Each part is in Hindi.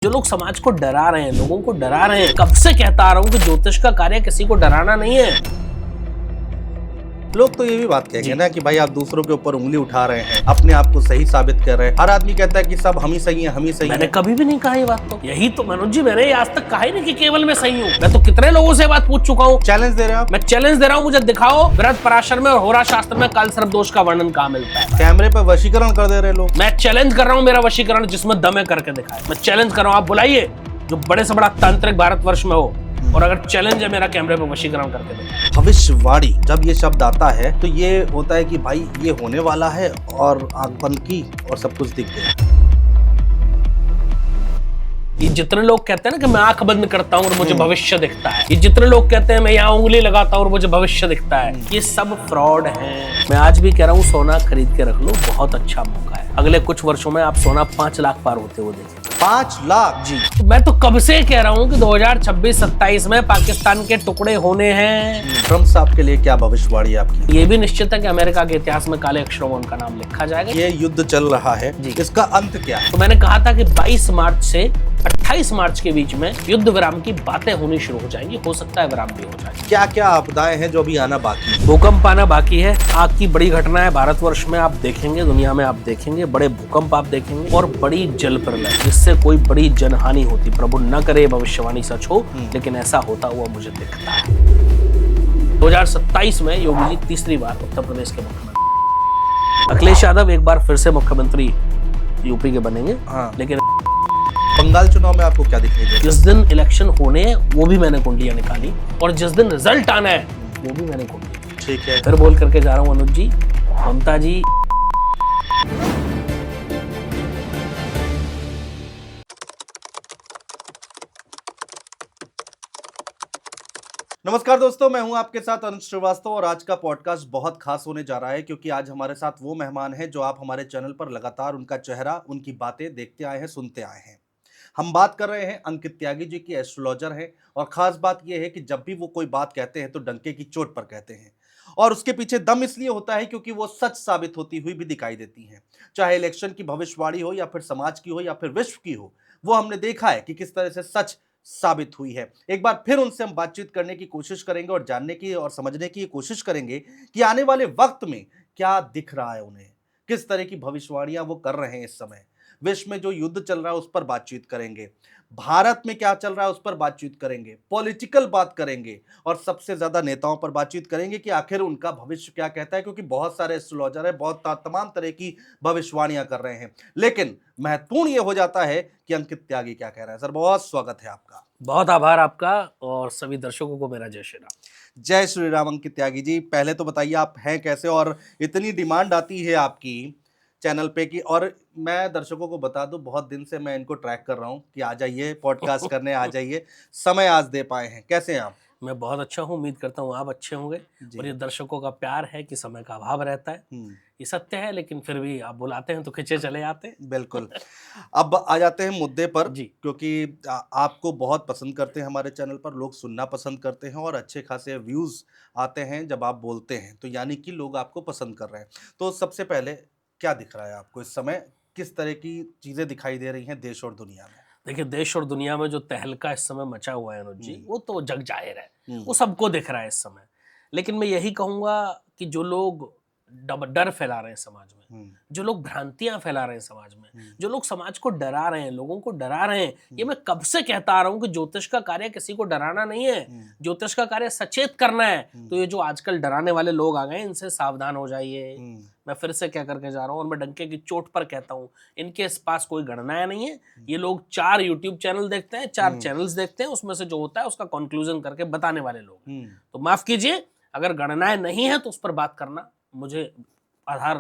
जो लोग समाज को डरा रहे हैं, लोगों को डरा रहे हैं, कब से कहता आ रहा हूं कि ज्योतिष का कार्य किसी को डराना नहीं है। लोग तो ये भी बात कहेंगे ना कि भाई आप दूसरों के ऊपर उंगली उठा रहे हैं, अपने आप को सही साबित कर रहे हैं। हर आदमी कहता है कि सब हम ही सही हैं, हम ही सही मैंने हैं। कभी भी नहीं कहा ये बात। तो यही तो मनोज जी, मैंने आज तक कहा ही नहीं कि केवल मैं सही हूँ। मैं तो कितने लोगों से बात पूछ चुका हूँ। चैलेंज दे रहे हो आप? मैं चैलेंज दे रहा हूँ, मुझे दिखाओ वृहद पराशर में और होरा शास्त्र में काल सर्प दोष का वर्णन कहाँ मिलता है। कैमरे पर वशीकरण कर दे रहे लोग। मैं चैलेंज कर रहा हूँ, मेरा वशीकरण जिसमें दम है करके दिखाए। मैं चैलेंज कर रहा हूँ, आप बुलाइए जो बड़े से बड़ा तांत्रिक भारतवर्ष में हो, और अगर चैलेंज है मेरा कैमरे पे वशीकरण करके दो। भविष्यवाणी जब ये शब्द आता है तो ये होता है कि भाई ये होने वाला है, और आंख बंद की और सब कुछ दिख गया। ये जितने लोग कहते हैं ना कि मैं आंख बंद करता हूँ और मुझे भविष्य दिखता है, ये जितने लोग कहते हैं मैं यहाँ उंगली लगाता हूँ और मुझे भविष्य दिखता है, ये सब फ्रॉड हैं। मैं आज भी कह रहा हूँ सोना खरीद के रख लो, बहुत अच्छा मौका है। अगले कुछ वर्षों में आप सोना 5 लाख पार होते हुए देखेंगे। 5 लाख? जी, तो मैं तो कब से कह रहा हूँ कि 2026-27 में पाकिस्तान के टुकड़े होने हैं। ट्रम्प साहब के लिए क्या भविष्यवाणी है आपकी? ये भी निश्चित है कि अमेरिका के इतिहास में काले अक्षरों में उनका नाम लिखा जाएगा। ये युद्ध चल रहा है, इसका अंत क्या है? तो मैंने कहा था कि 22 मार्च से 28 मार्च के बीच में युद्ध विराम की बातें होनी शुरू हो जाएंगी। हो सकता है विराम भी हो जाए। क्या क्या आपदाएं हैं जो अभी आना बाकी है? भूकंप आना बाकी है। आग की बड़ी घटना है भारतवर्ष में, आप देखेंगे, दुनिया में आप देखेंगे, बड़े भूकंप आप देखेंगे, और बड़ी जल प्रलय जिससे कोई बड़ी जनहानि होती। प्रभु न करे भविष्यवाणी सच हो, लेकिन ऐसा होता हुआ मुझे दिखता है। 2027 में योगी जी तीसरी बार उत्तर प्रदेश के मुख्यमंत्री। अखिलेश यादव एक बार फिर से मुख्यमंत्री यूपी के बनेंगे। लेकिन बंगाल चुनाव में आपको क्या दिखाई देगा? जिस दिन इलेक्शन होने हैं वो भी मैंने कुंडलियां निकाली, और जिस दिन रिजल्ट आना है वो भी मैंने कुंडली। ठीक है, फिर बोल करके जा रहा हूँ अनुज जी, ममता जी। नमस्कार दोस्तों, मैं हूं आपके साथ अनुज श्रीवास्तव, और आज का पॉडकास्ट बहुत खास होने जा रहा है क्योंकि आज हमारे साथ वो मेहमान हैं जो आप हमारे चैनल पर लगातार उनका चेहरा, उनकी बातें देखते आए हैं, सुनते आए हैं। हम बात कर रहे हैं अंकित त्यागी जी की। एस्ट्रोलॉजर हैं, और खास बात यह है कि जब भी वो कोई बात कहते हैं तो डंके की चोट पर कहते हैं, और उसके पीछे दम इसलिए होता है क्योंकि वो सच साबित होती हुई भी दिखाई देती हैं। चाहे इलेक्शन की भविष्यवाणी हो, या फिर समाज की हो, या फिर विश्व की हो, वो हमने देखा है कि किस तरह से सच साबित हुई है। एक बार फिर उनसे हम बातचीत करने की कोशिश करेंगे और जानने की और समझने की कोशिश करेंगे कि आने वाले वक्त में क्या दिख रहा है उन्हें, किस तरह की भविष्यवाणियां वो कर रहे हैं इस समय। विश्व में जो युद्ध चल रहा है उस पर बातचीत करेंगे, भारत में क्या चल रहा है उस पर बातचीत करेंगे, पॉलिटिकल बात करेंगे, और सबसे ज्यादा नेताओं पर बातचीत करेंगे कि आखिर उनका भविष्य क्या कहता है, क्योंकि बहुत सारे एस्ट्रोलॉजर है, बहुत तमाम तरह की भविष्यवाणियां कर रहे हैं। लेकिन महत्वपूर्ण यह हो जाता है कि अंकित त्यागी क्या कह रहे हैं। सर, बहुत स्वागत है आपका। बहुत आभार आपका, और सभी दर्शकों को मेरा जय श्री राम। जय श्री राम। अंकित त्यागी जी, पहले तो बताइए आप हैं कैसे, और इतनी डिमांड आती है आपकी चैनल पे की, और मैं दर्शकों को बता दूं, बहुत दिन से मैं इनको ट्रैक कर रहा हूं कि आ जाइए पॉडकास्ट करने, आ जाइए, समय आज दे पाए हैं। कैसे हैं आप? मैं बहुत अच्छा हूँ, उम्मीद करता हूँ आप अच्छे होंगे। और ये दर्शकों का प्यार है कि समय का अभाव रहता है, ये सत्य है, लेकिन फिर भी आप बुलाते हैं तो खिंचे चले आते हैं। बिल्कुल। अब आ जाते हैं मुद्दे पर जी। क्योंकि आपको बहुत पसंद करते हैं, हमारे चैनल पर लोग सुनना पसंद करते हैं, और अच्छे खासे व्यूज आते हैं जब आप बोलते हैं, तो यानी कि लोग आपको पसंद कर रहे हैं। तो सबसे पहले क्या दिख रहा है आपको इस समय, किस तरह की चीजें दिखाई दे रही हैं देश और दुनिया में? देखिए, देश और दुनिया में जो तहलका इस समय मचा हुआ है अनुज जी, वो तो जग जाहिर है, वो सबको दिख रहा है इस समय। लेकिन मैं यही कहूंगा कि जो लोग डर फैला रहे हैं समाज में, जो लोग भ्रांतियां फैला रहे हैं समाज में, जो लोग समाज को डरा रहे हैं, लोगों को डरा रहे हैं, ये मैं कब से कहता आ रहा हूं कि ज्योतिष का कार्य किसी को डराना नहीं है, ज्योतिष का कार्य सचेत करना है। तो ये जो आजकल डराने वाले लोग आ गए, इनसे सावधान हो जाइए। मैं फिर से क्या करके जा रहा हूँ, और मैं डंके की चोट पर कहता हूँ, इनके पास कोई गणनाएं नहीं है। ये लोग 4 यूट्यूब चैनल देखते हैं, 4 चैनल्स देखते हैं, उसमें से जो होता है उसका कंक्लूजन करके बताने वाले लोग। तो माफ कीजिए, अगर गणनाएं नहीं है तो उस पर बात करना मुझे आधार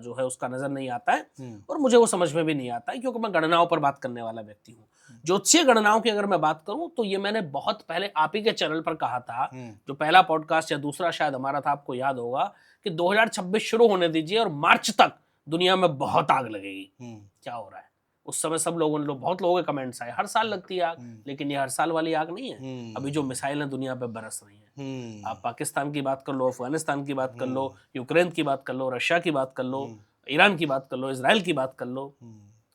जो है उसका नजर नहीं आता है, और मुझे वो समझ में भी नहीं आता है, क्योंकि मैं गणनाओं पर बात करने वाला व्यक्ति हूँ। ज्योतिषीय गणनाओं की अगर मैं बात करूं तो ये मैंने बहुत पहले आप ही के चैनल पर कहा था, जो पहला पॉडकास्ट या दूसरा शायद हमारा था, आपको याद होगा कि 2026 शुरू होने दीजिए और मार्च तक दुनिया में बहुत आग लगेगी। क्या हो रहा है उस समय? सब लोगों बहुत लोगों के कमेंट्स आए, हर साल लगती है आग, लेकिन ये हर साल वाली आग नहीं है। अभी जो मिसाइलें दुनिया पे बरस रही हैं, आप पाकिस्तान की बात कर लो, अफगानिस्तान की बात कर लो, यूक्रेन की बात कर लो, रशिया की बात कर लो, ईरान की बात कर लो, इजराइल की बात कर लो,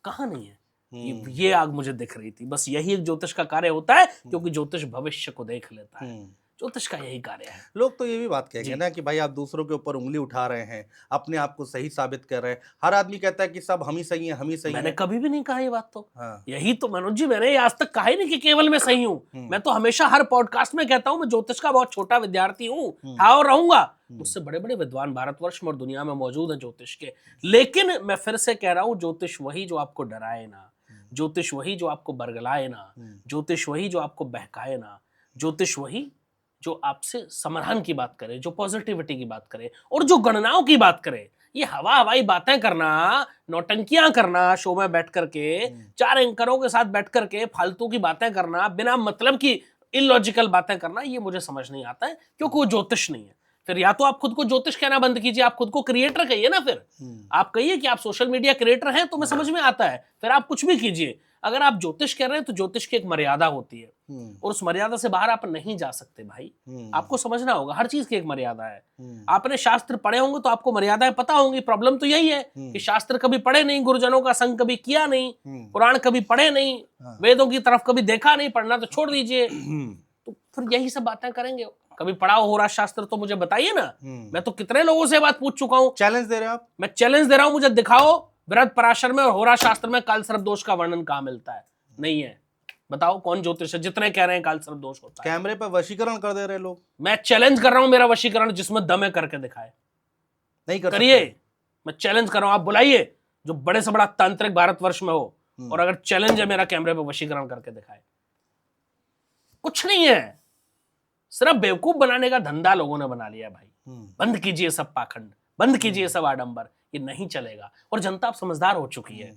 कहाँ नहीं है। ये आग मुझे दिख रही थी। बस यही एक ज्योतिष का कार्य होता है, क्योंकि ज्योतिष भविष्य को देख लेता है। ज्योतिष का यही कार्य है। लोग तो ये भी बात कहेंगे ना कि भाई आप दूसरों के ऊपर उंगली उठा रहे हैं, अपने आप को सही साबित कर रहे हैं। हर आदमी कहता है कि सब हम ही सही हैं, हम ही सही मैंने हैं। कभी भी नहीं कहा ये बात। तो हाँ। यही तो मनोज जी, मैंने आज तक कहा ही नहीं कि केवल मैं सही हूं। मैं तो हमेशा हर पॉडकास्ट में कहता हूं मैं ज्योतिष का बहुत छोटा विद्यार्थी हूं, था और रहूंगा। मुझसे बड़े बड़े विद्वान भारतवर्ष में और दुनिया में मौजूद हैं ज्योतिष के। लेकिन मैं फिर से कह रहा हूं, ज्योतिष वही जो आपको डराए ना, ज्योतिष वही जो आपको बरगलाए ना, ज्योतिष वही जो आपको बहकाए ना, ज्योतिष वही जो आपसे समाधान की बात करे, जो पॉजिटिविटी की बात करे और जो गणनाओं की बात करे। ये हवा हवाई बातें करना, नौटंकियां करना, शो में बैठ करके 4 एंकरों के साथ बैठ करके फालतू की बातें करना, बिना मतलब की इलॉजिकल बातें करना, ये मुझे समझ नहीं आता है, क्योंकि वो ज्योतिष नहीं है। फिर या तो आप खुद को ज्योतिष कहना बंद कीजिए, आप खुद को क्रिएटर कहिए ना। फिर आप कहिए कि आप सोशल मीडिया क्रिएटर हैं, तो मैं समझ में आता है। फिर आप कुछ भी कीजिए। अगर आप ज्योतिष कह रहे हैं तो ज्योतिष की एक मर्यादा होती है, और उस मर्यादा से बाहर आप नहीं जा सकते भाई। आपको समझना होगा, हर चीज की एक मर्यादा है। आपने शास्त्र पढ़े होंगे तो आपको मर्यादाएं पता होंगी। प्रॉब्लम तो यही है कि शास्त्र कभी पढ़े नहीं, गुरुजनों का संग कभी किया नहीं, पुराण कभी पढ़े नहीं, वेदों की तरफ कभी देखा नहीं, पढ़ना तो छोड़ दीजिए। तो फिर यही सब बातें करेंगे। कभी पढ़ा हो रहा शास्त्र तो मुझे बताइए ना। मैं तो कितने लोगों से बात पूछ चुका हूं। चैलेंज दे रहे हो आप? मैं चैलेंज दे रहा हूं, मुझे दिखाओ वृहद पराशर में और होरा शास्त्र में काल सर्प दोष का वर्णन कहां मिलता है? नहीं है। बताओ कौन ज्योतिष है जितने कह रहे हैं काल सर्प दोष होता है? कैमरे पर वशीकरण कर दे रहे लोग। मैं चैलेंज कर रहा हूं, मेरा वशीकरण जिसमें दम है करके दिखाए। नहीं कर करिए। मैं चैलेंज कर रहा हूं, आप बुलाइए जो बड़े से बड़ा तांत्रिक भारतवर्ष में हो, और अगर चैलेंज है मेरा कैमरे पर वशीकरण करके दिखाए। कुछ नहीं है, सिर्फ बेवकूफ बनाने का धंधा लोगों ने बना लिया भाई। बंद कीजिए सब पाखंड, बंद कीजिए सब आडंबर, ये नहीं चलेगा। और जनता अब समझदार हो चुकी है।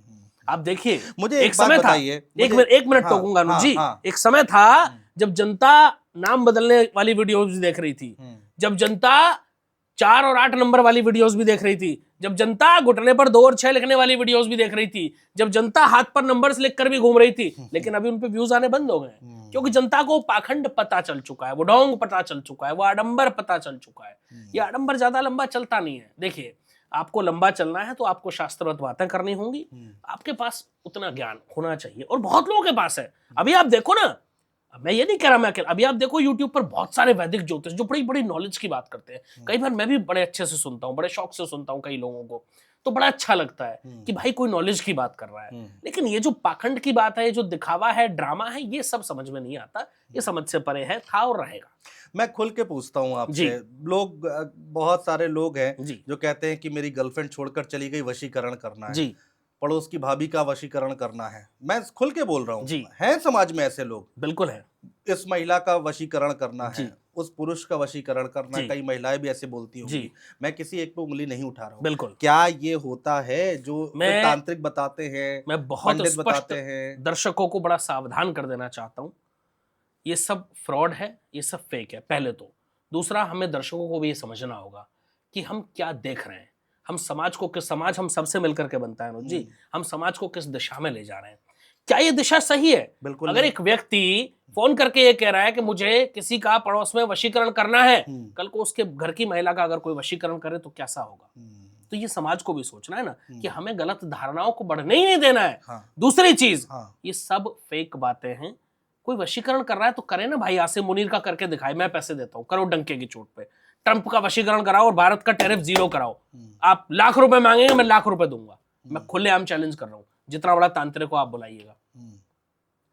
आप देखिए, मुझे एक समय था, एक मिनट टोकूंगा अनुज जी। एक समय था जब जनता नाम बदलने वाली वीडियोस भी देख रही थी, जब जनता 4 और 8 नंबर वाली वीडियोस भी देख रही थी, जब जनता घुटने पर 2 और 6 लिखने वाली वीडियोस भी देख रही थी, जब जनता हाथ पर नंबर्स लिखकर भी घूम रही थी। लेकिन अभी उन पे व्यूज आने बंद हो गए, क्योंकि जनता को पाखंड पता चल चुका है, वो ढोंग पता चल चुका है, वो आडंबर पता चल चुका है। ये आडंबर ज्यादा लंबा चलता नहीं है। देखिए, आपको लंबा चलना है तो आपको शास्त्रवत बातें करनी होंगी। आपके पास उतना ज्ञान होना चाहिए, और बहुत लोगों के पास है। अभी आप देखो ना, मैं ये नहीं कह रहा मैं अकेला, अभी आप देखो यूट्यूब पर बहुत सारे वैदिक ज्योतिष जो बड़ी बड़ी नॉलेज की बात करते हैं। कई बार मैं भी बड़े अच्छे से सुनता हूँ, बड़े शौक से सुनता हूँ कई लोगों को, तो बड़ा अच्छा लगता है कि भाई कोई नॉलेज की बात कर रहा है। लेकिन ये जो पाखंड की बात है, ये जो दिखावा है, ड्रामा है, ये सब समझ में नहीं आता। ये समझ से परे है, था और रहेगा। मैं खुल के पूछता हूँ आपसे। लोग, बहुत सारे लोग हैं जो कहते हैं कि मेरी गर्लफ्रेंड छोड़कर चली गई, वशीकरण करना है, पड़ोस की भाभी का वशीकरण करना है। मैं खुल के बोल रहा हूँ, हैं समाज में ऐसे लोग। बिल्कुल है। इस महिला का वशीकरण करना है, उस पुरुष का वशीकरण करना है। कई महिलाएं भी ऐसे बोलती होंगी। मैं किसी एक पे उंगली नहीं उठा रहा हूँ। बिल्कुल। क्या ये होता है जो तांत्रिक बताते हैं, मैं बहुत पंडित बताते हैं? दर्शकों को बड़ा सावधान कर देना चाहता हूँ, ये सब फ्रॉड है, ये सब फेक है, पहले तो। दूसरा, हमें दर्शकों को भी ये समझना होगा कि हम क्या देख रहे हैं। हम समाज को किस, समाज हम सबसे मिलकर के बनता है अनुज जी, हम समाज को किस दिशा में ले जा रहे हैं, क्या ये दिशा सही है? बिल्कुल। अगर एक व्यक्ति फोन करके ये कह रहा है कि मुझे किसी का पड़ोस में वशीकरण करना है, कल को उसके घर की महिला का अगर कोई वशीकरण करे तो कैसा होगा? तो ये समाज को भी सोचना है ना कि हमें गलत धारणाओं को बढ़ने ही नहीं देना है। दूसरी चीज, ये सब फेक बातें हैं। कोई वशीकरण कर रहा है तो करे ना भाई, आसिम मुनीर का करके दिखाए, मैं पैसे देता हूँ, करो डंके की चोट पे। ट्रंप का वशीकरण कराओ और भारत का टैरिफ 0 कराओ। आप लाख रुपए मांगेंगे, मैं लाख रुपए दूंगा। मैं खुलेआम चैलेंज कर रहा हूँ, जितना बड़ा तांत्रिक को आप बुलाइएगा,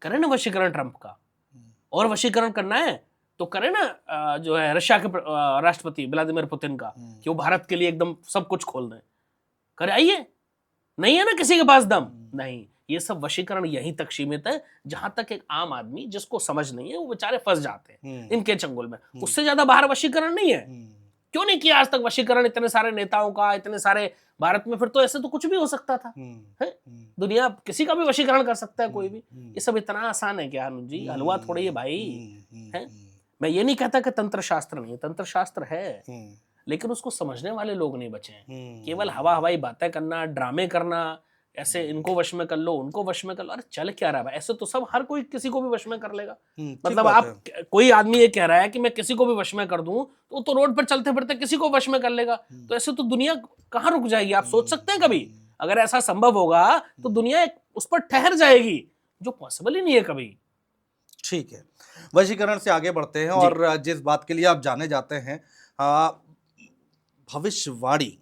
करें ना वशीकरण ट्रंप का। और वशीकरण करना है तो करें ना जो है रशिया के राष्ट्रपति व्लादिमीर पुतिन का, कि वो भारत के लिए एकदम सब कुछ खोल दें। करे, आइए। नहीं है ना किसी के पास दम? नहीं। ये सब वशीकरण यहीं तक सीमित है जहां तक एक आम आदमी जिसको समझ नहीं है, वो बेचारे फंस जाते हैं इनके चंगुल में। उससे ज्यादा बाहर वशीकरण नहीं है। क्यों नहीं किया आज तक वशीकरण इतने सारे नेताओं का, इतने सारे भारत में? फिर तो ऐसे तो कुछ भी हो सकता था। है? दुनिया किसी का भी वशीकरण कर सकता है कोई भी। ये सब इतना आसान है क्या अनुज जी? हलवा थोड़ी है भाई। है? मैं ये नहीं कहता कि तंत्र शास्त्र नहीं है, तंत्र शास्त्र है, लेकिन उसको समझने वाले लोग नहीं बचे हैं। केवल हवा हवाई बातें करना, ड्रामे करना, ऐसे इनको वश में कर लो, उनको वश में कर लो। अरे चल क्या रहा है? ऐसे तो सब, हर कोई किसी को भी वश में कर लेगा। मतलब आप, कोई आदमी ये कह रहा है कि मैं किसी को भी वश में कर दूं, तो रोड पर चलते फिरते किसी को वश में कर लेगा। तो ऐसे तो दुनिया कहाँ रुक जाएगी? आप सोच सकते हैं कभी? अगर ऐसा संभव होगा तो दुनिया उस पर ठहर जाएगी, जो पॉसिबल ही नहीं है कभी। ठीक है, वशीकरण से आगे बढ़ते हैं और जिस बात के लिए आप जाने जाते हैं, भविष्यवाणी,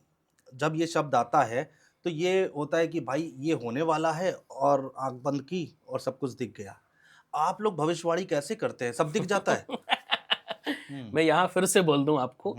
जब ये शब्द आता है तो ये होता है कि भाई ये होने वाला है और आंख बंद की और सब कुछ दिख गया। आप लोग भविष्यवाणी कैसे करते हैं, सब दिख जाता है? मैं यहाँ फिर से बोल दूं आपको,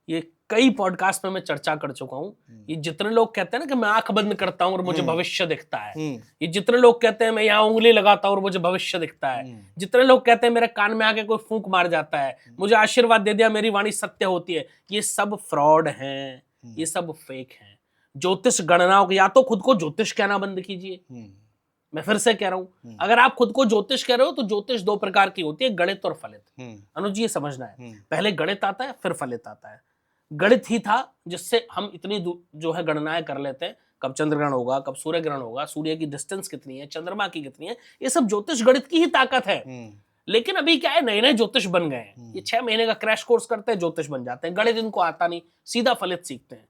ये कई पॉडकास्ट में मैं चर्चा कर चुका हूँ। ये जितने लोग कहते हैं ना कि मैं आंख बंद करता हूँ और मुझे भविष्य दिखता है, ये जितने लोग कहते हैं मैं यहाँ उंगली लगाता हूँ और मुझे भविष्य दिखता है, जितने लोग कहते हैं मेरे कान में आके कोई फूंक मार जाता है, मुझे आशीर्वाद दे दिया, मेरी वाणी सत्य होती है, ये सब फ्रॉड हैं, ये सब फेक हैं। ज्योतिष गणनाओं, या तो खुद को ज्योतिष कहना बंद कीजिए। मैं फिर से कह रहा हूं, अगर आप खुद को ज्योतिष कह रहे हो तो ज्योतिष दो प्रकार की होती है, गणित और फलित। अनुज जी ये समझना है, पहले गणित आता है फिर फलित आता है। गणित ही था जिससे हम इतनी जो है गणनाएं कर लेते हैं, कब चंद्र ग्रहण होगा, कब सूर्य ग्रहण होगा, सूर्य की डिस्टेंस कितनी है, चंद्रमा की कितनी है, ये सब ज्योतिष गणित की ही ताकत है। लेकिन अभी क्या है, नए नए ज्योतिष बन गए हैं, ये 6 महीने का क्रैश कोर्स करते हैं, ज्योतिष बन जाते हैं, गणित इनको आता नहीं, सीधा फलित सीखते हैं।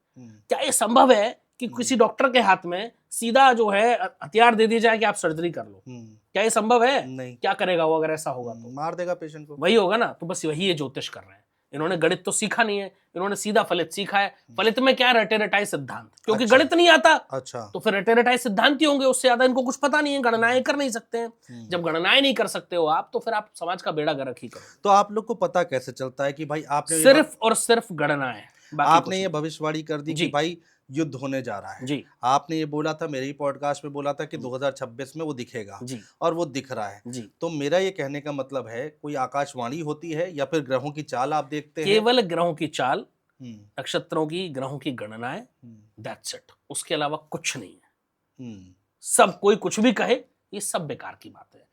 क्या ये संभव है कि किसी डॉक्टर के हाथ में सीधा जो है हथियार दे दिया जाए कि आप सर्जरी कर लो? क्या ये संभव है? नहीं। क्या करेगा वो अगर ऐसा होगा तो? मार देगा पेशेंट को। वही होगा ना, तो बस वही ये ज्योतिष कर रहे हैं। इन्होंने गणित तो सीखा नहीं है, इन्होंने सीधा फलित सीखा है। फलित में क्या, रटे रटाई सिद्धांत, क्योंकि गणित नहीं आता। अच्छा, तो फिर रटे रटाई सिद्धांत ही होंगे, उससे ज्यादा इनको कुछ पता नहीं है, गणनाएं कर नहीं सकते हैं। जब गणनाएं नहीं कर सकते हो आप, तो फिर आप समाज का बेड़ा गर्क ही करो। तो आप लोग को पता कैसे चलता है कि भाई आपने सिर्फ और सिर्फ गणनाएं, आपने ये भविष्यवाणी कर दी कि भाई युद्ध होने जा रहा है जी। आपने ये बोला था, मेरे ही पॉडकास्ट में बोला था कि 2026 में वो दिखेगा जी। और वो दिख रहा है जी। तो मेरा ये कहने का मतलब है, कोई आकाशवाणी होती है या फिर ग्रहों की चाल आप देखते हैं? केवल ग्रहों की चाल, नक्षत्रों की, ग्रहों की गणनाएं, दैट्स इट, उसके अलावा कुछ नहीं है। सब कोई कुछ भी कहे, ये सब बेकार की बात है।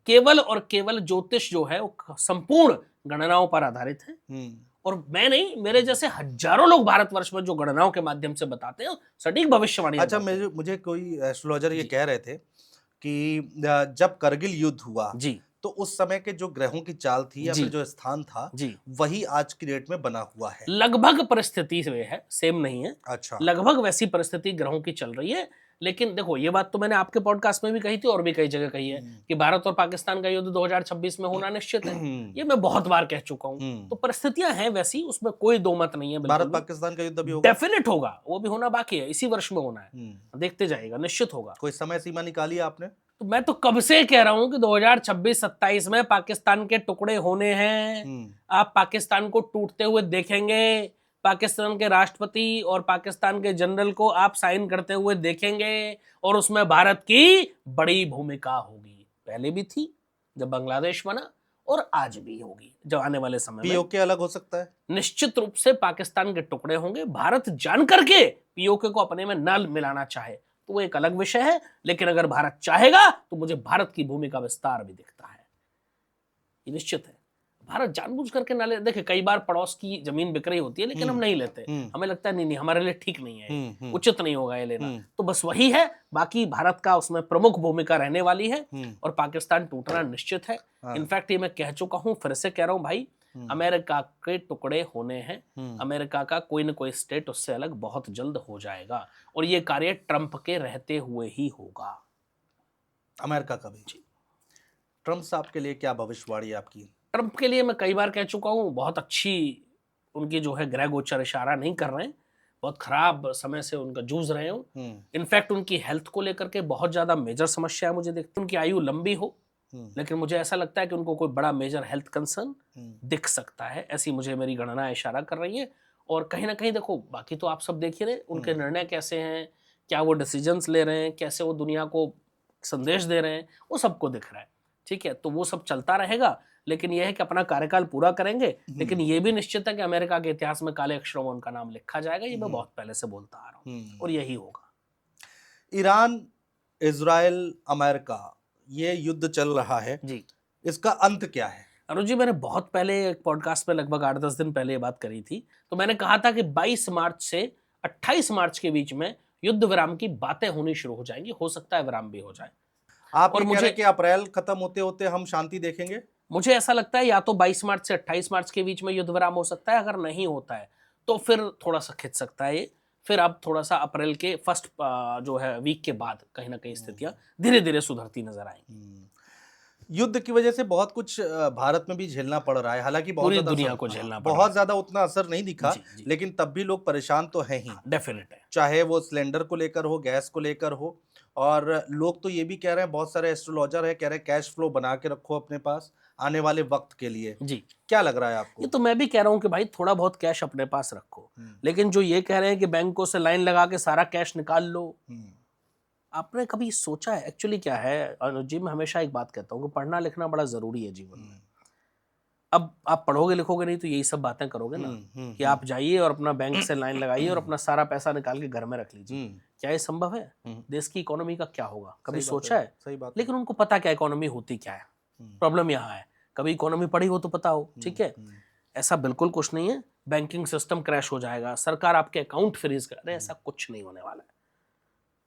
केवल और केवल ज्योतिष जो है वो संपूर्ण गणनाओं पर आधारित है। और मैं नहीं, मेरे जैसे हजारों लोग भारतवर्ष में जो गणनाओं के माध्यम से बताते हैं सटीक भविष्यवाणी। अच्छा, मुझे कोई एस्ट्रोलॉजर ये कह रहे थे कि जब करगिल युद्ध हुआ जी, तो उस समय के जो ग्रहों की चाल थी या फिर जो स्थान था जी, वही आज की डेट में बना हुआ है। लगभग परिस्थिति है, सेम नहीं है। अच्छा, लगभग वैसी परिस्थिति ग्रहों की चल रही है। लेकिन देखो, ये बात तो मैंने आपके पॉडकास्ट में भी कही थी और भी कई जगह कही है कि भारत और पाकिस्तान का युद्ध 2026 में होना निश्चित है। ये मैं बहुत बार कह चुका हूँ। तो परिस्थितियां हैं वैसी, उसमें कोई दो मत नहीं है। भारत पाकिस्तान का युद्ध भी होगा, डेफिनेट होगा, वो भी होना बाकी है, इसी वर्ष में होना है, देखते जाएगा, निश्चित होगा। कोई समय सीमा निकाली आपने? तो मैं तो कब से कह रहा हूं कि 2026-27 में पाकिस्तान के टुकड़े होने हैं। आप पाकिस्तान को टूटते हुए देखेंगे, पाकिस्तान के राष्ट्रपति और पाकिस्तान के जनरल को आप साइन करते हुए देखेंगे, और उसमें भारत की बड़ी भूमिका होगी। पहले भी थी जब बांग्लादेश बना, और आज भी होगी जब आने वाले समय में। पीओके अलग हो सकता है, निश्चित रूप से पाकिस्तान के टुकड़े होंगे। भारत जान करके पीओके को अपने में न मिलाना चाहे तो वो एक अलग विषय है, लेकिन अगर भारत चाहेगा तो मुझे भारत की भूमिका विस्तार भी दिखता है, ये निश्चित है। भारत जानबूझ करके ना ले, देखिए कई बार पड़ोस की जमीन बिक रही होती है लेकिन हम नहीं लेते, हमें लगता है नहीं हमारे लिए ठीक नहीं है, उचित नहीं होगा ये लेना, तो बस वही है। बाकी भारत का उसमें प्रमुख भूमिका रहने वाली है और पाकिस्तान टूटना निश्चित है। इनफैक्ट ये मैं कह चुका हूं, फिर से कह रहा हूं भाई, अमेरिका के टुकड़े होने हैं। अमेरिका का कोई न कोई स्टेट उससे अलग बहुत जल्द हो जाएगा, और ये कार्य ट्रंप के रहते हुए ही होगा। अमेरिका का भी जी। ट्रंप साहब के लिए क्या भविष्यवाणी आपकी? ट्रंप के लिए मैं कई बार कह चुका हूं, बहुत अच्छी उनकी जो है ग्रह गोचर इशारा नहीं कर रहे हैं, बहुत खराब समय से उनका जूझ रहे हो। इनफैक्ट उनकी हेल्थ को लेकर के बहुत ज्यादा मेजर समस्या मुझे दिखती है। उनकी आयु लंबी हो, लेकिन मुझे ऐसा लगता है कि उनको कोई बड़ा मेजर हेल्थ कंसर्न दिख सकता है, ऐसी मुझे मेरी गणना इशारा कर रही है। और कहीं ना कहीं देखो, बाकी तो आप सब देख ही रहे, उनके निर्णय कैसे हैं, क्या वो डिसीजंस ले रहे हैं, कैसे वो दुनिया को संदेश दे रहे हैं, वो सबको दिख रहा है। ठीक है, तो वो सब चलता रहेगा, लेकिन यह है कि अपना कार्यकाल पूरा करेंगे। लेकिन ये भी निश्चित है कि अमेरिका के इतिहास में काले अक्षरों में उनका नाम लिखा जाएगा, ये मैं बहुत पहले से बोलता आ रहा हूँ, और यही होगा। ईरान, इजराइल, अमेरिका, ये युद्ध चल रहा है जी, इसका अंत क्या है? अरुण जी, मैंने बहुत पहले एक पॉडकास्ट में लगभग 8-10 दिन पहले ये बात करी थी। तो मैंने कहा था कि 22 मार्च से 28 मार्च के बीच में युद्ध विराम की बातें होनी शुरू हो जाएंगी, हो सकता है विराम भी हो जाए। आप और मुझे कि अप्रैल खत्म होते होते हम शांति देखेंगे? मुझे ऐसा लगता है या तो 22 मार्च से 28 मार्च के बीच में युद्ध विराम हो सकता है, अगर नहीं होता है तो फिर थोड़ा सा खिंच सकता है ये, फिर अब थोड़ा सा अप्रैल के फर्स्ट जो है वीक के बाद कहीं ना कहीं स्थितियां धीरे धीरे सुधरती नजर आएंगी। युद्ध की वजह से बहुत कुछ भारत में भी झेलना पड़ रहा है, हालांकि बहुत पूरी ज्यादा दुनिया को झेलना पड़ रहा बहुत है। ज्यादा उतना असर नहीं दिखा, जी, जी। लेकिन तब भी लोग परेशान तो हैं ही, डेफिनेट है। चाहे वो सिलेंडर को लेकर हो, गैस को लेकर हो। और लोग तो ये भी कह रहे हैं, बहुत सारे एस्ट्रोलॉजर है कह रहे हैं कैश फ्लो बना के रखो अपने पास आने वाले वक्त के लिए। जी, क्या लग रहा है ये आपको? तो मैं भी कह रहा हूँ कि भाई थोड़ा बहुत कैश अपने पास रखो, लेकिन जो ये कह रहे हैं कि बैंकों से लाइन लगा के सारा कैश निकाल लो, आपने कभी सोचा है एक्चुअली क्या है? अनुज जी, मैं हमेशा एक बात कहता हूँ कि पढ़ना लिखना बड़ा जरूरी है जीवन में। अब आप पढ़ोगे लिखोगे नहीं तो यही सब बातें करोगे ना, कि आप जाइए और अपना बैंक से लाइन लगाइए और अपना सारा पैसा निकाल के घर में रख लीजिए। क्या ये संभव है? देश की इकोनॉमी का क्या होगा, कभी सोचा है? सही बात है। लेकिन उनको पता क्या इकोनॉमी होती क्या है। प्रॉब्लम यहाँ है, कभी इकोनॉमी पढ़ी हो तो पता हो, ठीक है? ऐसा बिल्कुल कुछ नहीं है बैंकिंग सिस्टम क्रैश हो जाएगा, सरकार आपके अकाउंट फ्रीज कर, ऐसा कुछ नहीं होने वाला है,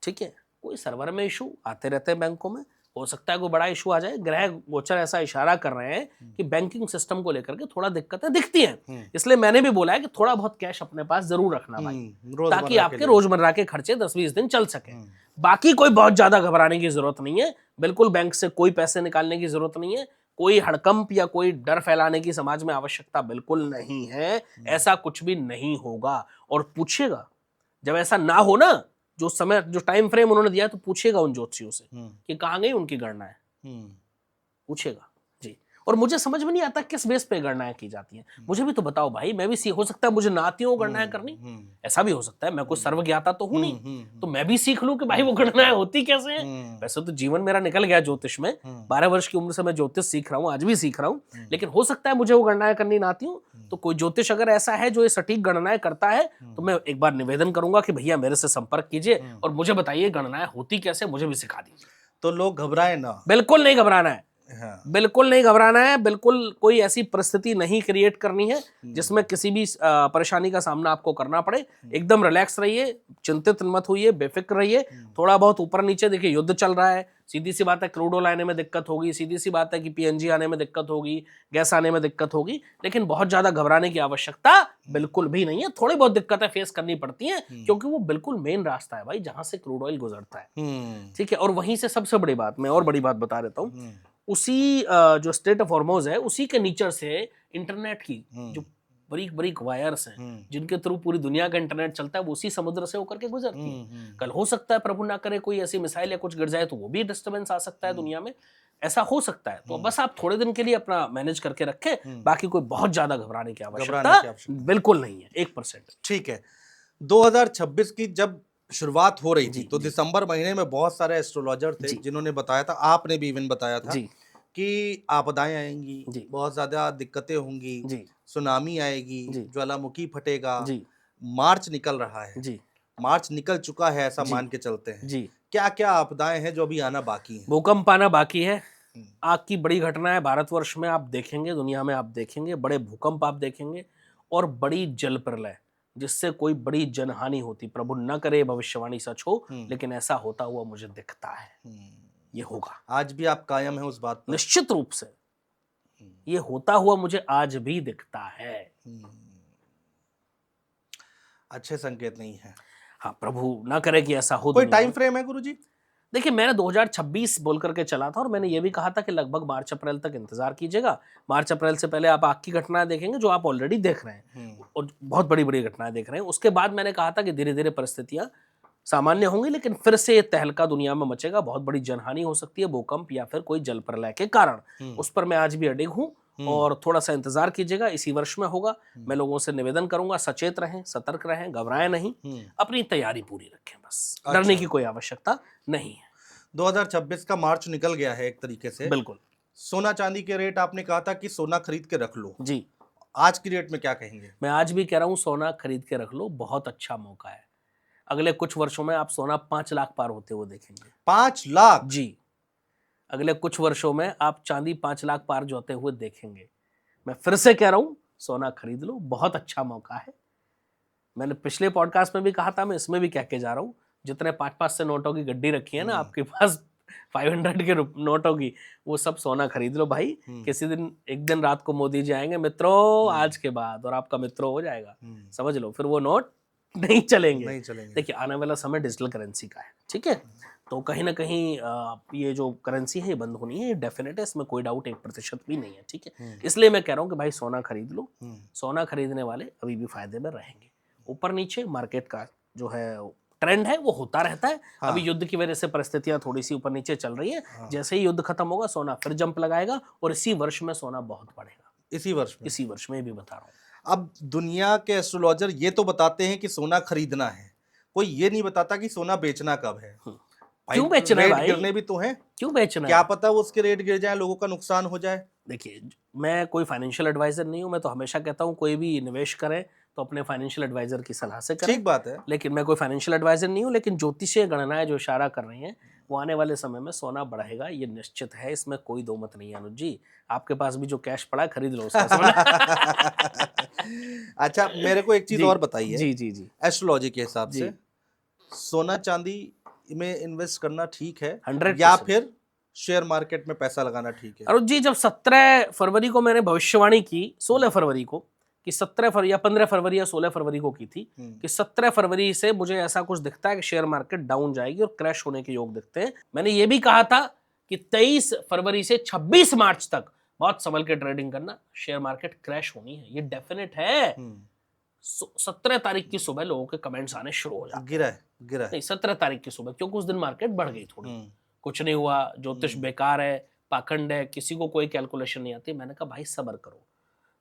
ठीक है? कोई सर्वर में इशू आते रहते हैं बैंकों में, हो सकता है कोई बड़ा इशू आ जाए। ग्रह गोचर ऐसा इशारा कर रहे हैं कि बैंकिंग सिस्टम को लेकर के थोड़ा दिक्कतें दिखती हैं, इसलिए मैंने भी बोला है कि थोड़ा बहुत कैश अपने पास जरूर रखना भाई, ताकि आपके रोजमर्रा के खर्चे 10-20 दिन चल सके। बाकी कोई बहुत ज्यादा घबराने की जरूरत नहीं है, बिल्कुल बैंक से कोई पैसे निकालने की जरूरत नहीं है, कोई हड़कंप या कोई डर फैलाने की समाज में आवश्यकता बिल्कुल नहीं है। ऐसा कुछ भी नहीं होगा। और पूछिएगा जब ऐसा ना हो ना, जो समय जो टाइम फ्रेम उन्होंने दिया, तो पूछिएगा उन ज्योतिषियों से कि कहाँ गई उनकी गणनाएं, पूछिएगा जी। और मुझे समझ में नहीं आता किस बेस पे गणनाएं की जाती हैं, मुझे भी तो बताओ भाई। मैं भी हो सकता है मुझे ना आती हो गणनाएं करनी, ऐसा भी हो सकता है, मैं कोई सर्वज्ञाता तो हूं नहीं, तो मैं भी सीख लूं कि भाई वो गणनाएं होती कैसे हैं। वैसे तो जीवन मेरा निकल गया ज्योतिष में, 12 वर्ष की उम्र से मैं ज्योतिष सीख रहा हूँ, आज भी सीख रहा हूँ, लेकिन हो सकता है मुझे वो गणनाएं करनी ना आती हूँ। तो कोई ज्योतिष अगर ऐसा है जो ये सटीक गणनाएं करता है, तो मैं एक बार निवेदन करूंगा कि भैया मेरे से संपर्क कीजिए और मुझे बताइए गणनाएं होती कैसे, मुझे भी सिखा दीजिए। तो लोग घबराए ना, बिल्कुल नहीं घबराना है। हाँ। बिल्कुल नहीं घबराना है, बिल्कुल कोई ऐसी परिस्थिति नहीं क्रिएट करनी है जिसमें किसी भी परेशानी का सामना आपको करना पड़े। एकदम रिलैक्स रहिए, चिंतित मत होइए, बेफिक्र रहिए। थोड़ा बहुत ऊपर नीचे देखिए, युद्ध चल रहा है, सीधी सी बात है क्रूड ऑयल आने में दिक्कत होगी, सीधी सी बात है कि पीएनजी आने में दिक्कत होगी, गैस आने में दिक्कत होगी, लेकिन बहुत ज्यादा घबराने की आवश्यकता बिल्कुल भी नहीं है। थोड़ी बहुत दिक्कतें फेस करनी पड़ती हैं क्योंकि वो बिल्कुल मेन रास्ता है भाई जहां से क्रूड ऑयल गुजरता है, ठीक है? और वहीं से सबसे बड़ी बात, मैं और बड़ी बात बता देता हूँ, उसी जो स्टेट ऑफ हॉर्मोज है उसी के नीचे से इंटरनेट की जो बारीक बारीक वायर्स हैं जिनके थ्रू पूरी दुनिया का इंटरनेट चलता है, वो उसी समुद्र से होकर के गुजरती है। कल हो सकता है प्रभु ना करे कोई ऐसी मिसाइल या कुछ गिर जाए तो वो भी डिस्टर्बेंस आ सकता है दुनिया में, ऐसा हो सकता है। तो बस आप थोड़े दिन के लिए अपना मैनेज करके रखें, बाकी कोई बहुत ज्यादा घबराने की आवश्यकता बिल्कुल नहीं है, 1%। ठीक है। 2026 की जब शुरुआत हो रही थी तो दिसंबर महीने में बहुत सारे एस्ट्रोलॉजर थे जिन्होंने बताया था, आपने भी इवन बताया था कि आपदाएं आएंगी, बहुत ज्यादा दिक्कतें होंगी, सुनामी आएगी, ज्वालामुखी फटेगा। मार्च निकल रहा है, मार्च निकल चुका है ऐसा मान के चलते हैं। क्या क्या आपदाएं हैं जो अभी आना बाकी है? भूकंप आना बाकी है, आग की बड़ी घटनाएं भारतवर्ष में आप देखेंगे, दुनिया में आप देखेंगे, बड़े भूकंप आप देखेंगे और बड़ी जल प्रलय जिससे कोई बड़ी जनहानि होती। प्रभु न करे भविष्यवाणी सच हो, लेकिन ऐसा होता हुआ मुझे दिखता है, ये होगा। आज भी आप कायम है उस बात पर? निश्चित रूप से ये होता हुआ मुझे आज भी दिखता है। अच्छे संकेत नहीं है। हाँ, प्रभु ना करे कि ऐसा हो। कोई टाइम फ्रेम है गुरुजी? देखिए, मैंने 2026 बोल करके चला था और मैंने ये भी कहा था कि लगभग मार्च अप्रैल तक इंतजार कीजिएगा। मार्च अप्रैल से पहले आप आग की घटनाएं देखेंगे जो आप ऑलरेडी देख रहे हैं और बहुत बड़ी बड़ी घटनाएं देख रहे हैं। उसके बाद मैंने कहा था कि धीरे धीरे परिस्थितियां सामान्य होंगी, लेकिन फिर से ये तहलका दुनिया में मचेगा, बहुत बड़ी जनहानि हो सकती है भूकंप या फिर कोई जल प्रलय के कारण। उस पर मैं आज भी अडिग हूँ और थोड़ा सा इंतजार कीजिएगा, इसी वर्ष में होगा। मैं लोगों से निवेदन करूंगा, सचेत रहें, सतर्क रहें, घबराएं नहीं, अपनी तैयारी पूरी रखें, बस डरने की कोई आवश्यकता नहीं है। 2026 का मार्च निकल गया है एक तरीके से। बिल्कुल। सोना चांदी के रेट आपने कहा था कि सोना खरीद के रख लो जी, आज की रेट में क्या कहेंगे? मैं आज भी कह रहा हूं सोना खरीद के रख लो, बहुत अच्छा मौका है। अगले कुछ वर्षों में आप सोना 5 लाख पार होते हुए देखेंगे। 5 लाख? जी, अगले कुछ वर्षों में आप चांदी 5 लाख पार जोते हुए देखेंगे। मैं फिर से कह रहा हूं सोना खरीद लो, बहुत अच्छा मौका है। मैंने पिछले पॉडकास्ट में भी कहा था, मैं इसमें भी कह के जा रहा हूं, जितने 5-5 से नोटों की गड्डी रखी है ना आपके पास 500 के नोटों की, वो सब सोना खरीद लो भाई। किसी दिन एक दिन रात को मोदी जी आएंगे, मित्रों आज के बाद, और आपका मित्रों हो जाएगा, समझ लो, फिर वो नोट नहीं चलेंगे। नहीं चलेंगे। देखिए आने वाला समय डिजिटल करेंसी का है, ठीक है, तो कहीं ना कहीं ये जो करेंसी है ये बंद होनी है, ये डेफिनेट है, इसमें कोई डाउट 1% भी नहीं है, ठीक है। इसलिए मैं कह रहा हूँ कि भाई सोना खरीद लो, सोना खरीदने वाले अभी भी फायदे में रहेंगे। ऊपर नीचे मार्केट का जो है ट्रेंड है वो होता रहता है। हाँ। अभी युद्ध की वजह से परिस्थितियां थोड़ी सी ऊपर नीचे चल रही है। जैसे ही युद्ध खत्म होगा सोना फिर जंप लगाएगा और इसी वर्ष में सोना बहुत बढ़ेगा। इसी वर्ष में भी बता रहा हूँ। अब दुनिया के एस्ट्रोलॉजर ये तो बताते हैं कि सोना खरीदना है, कोई ये नहीं बताता कि सोना बेचना कब है। क्यों बेचना है रेट भाई? गिरने भी तो है, क्यों बेचना क्या है? पता वो उसके रेट गिर जाए, लोगों का नुकसान हो जाए। देखिए मैं कोई फाइनेंशियल एडवाइजर नहीं हूँ, मैं तो हमेशा कहता हूँ कोई भी निवेश करे तो अपने फाइनेंशियल एडवाइजर की सलाह से करें। ठीक बात है, लेकिन मैं कोई फाइनेंशियल एडवाइजर नहीं हूँ, लेकिन ज्योतिषीय गणनाएं जो इशारा कर रही हैं वो आने वाले समय में सोना बढ़ेगा, ये निश्चित है, इसमें कोई दो मत नहीं है। अनुज जी आपके पास भी जो कैश पड़ा है खरीद लो उसका सोना। अच्छा मेरे को एक चीज जी, और बताइए। जी जी जी एस्ट्रोलॉजी के हिसाब जी। से सोना चांदी में इन्वेस्ट करना ठीक है 100%। या फिर शेयर मार्केट में पैसा लगाना ठीक है? अरुण जी जब 17 फरवरी को मैंने भविष्यवाणी की, 16 फरवरी को कि 17 फरवरी या 15 फरवरी या 16 फरवरी को की थी कि 17 फरवरी से मुझे ऐसा कुछ दिखता है कि शेयर मार्केट डाउन जाएगी और क्रैश होने के योग दिखते हैं। मैंने ये भी कहा था कि 23 फरवरी से 26 मार्च तक बहुत संभल के ट्रेडिंग करना, शेयर मार्केट क्रैश होनी है, ये डेफिनेट है। 17 तारीख की सुबह लोगों के कमेंट्स आने शुरू हो जाते गिरा नहीं 17 तारीख की सुबह, क्योंकि उस दिन मार्केट बढ़ गई थोड़ी। कुछ नहीं हुआ, ज्योतिष बेकार है, पाखंड है, किसी को कोई कैलकुलेशन नहीं आती। मैंने कहा भाई सब्र करो,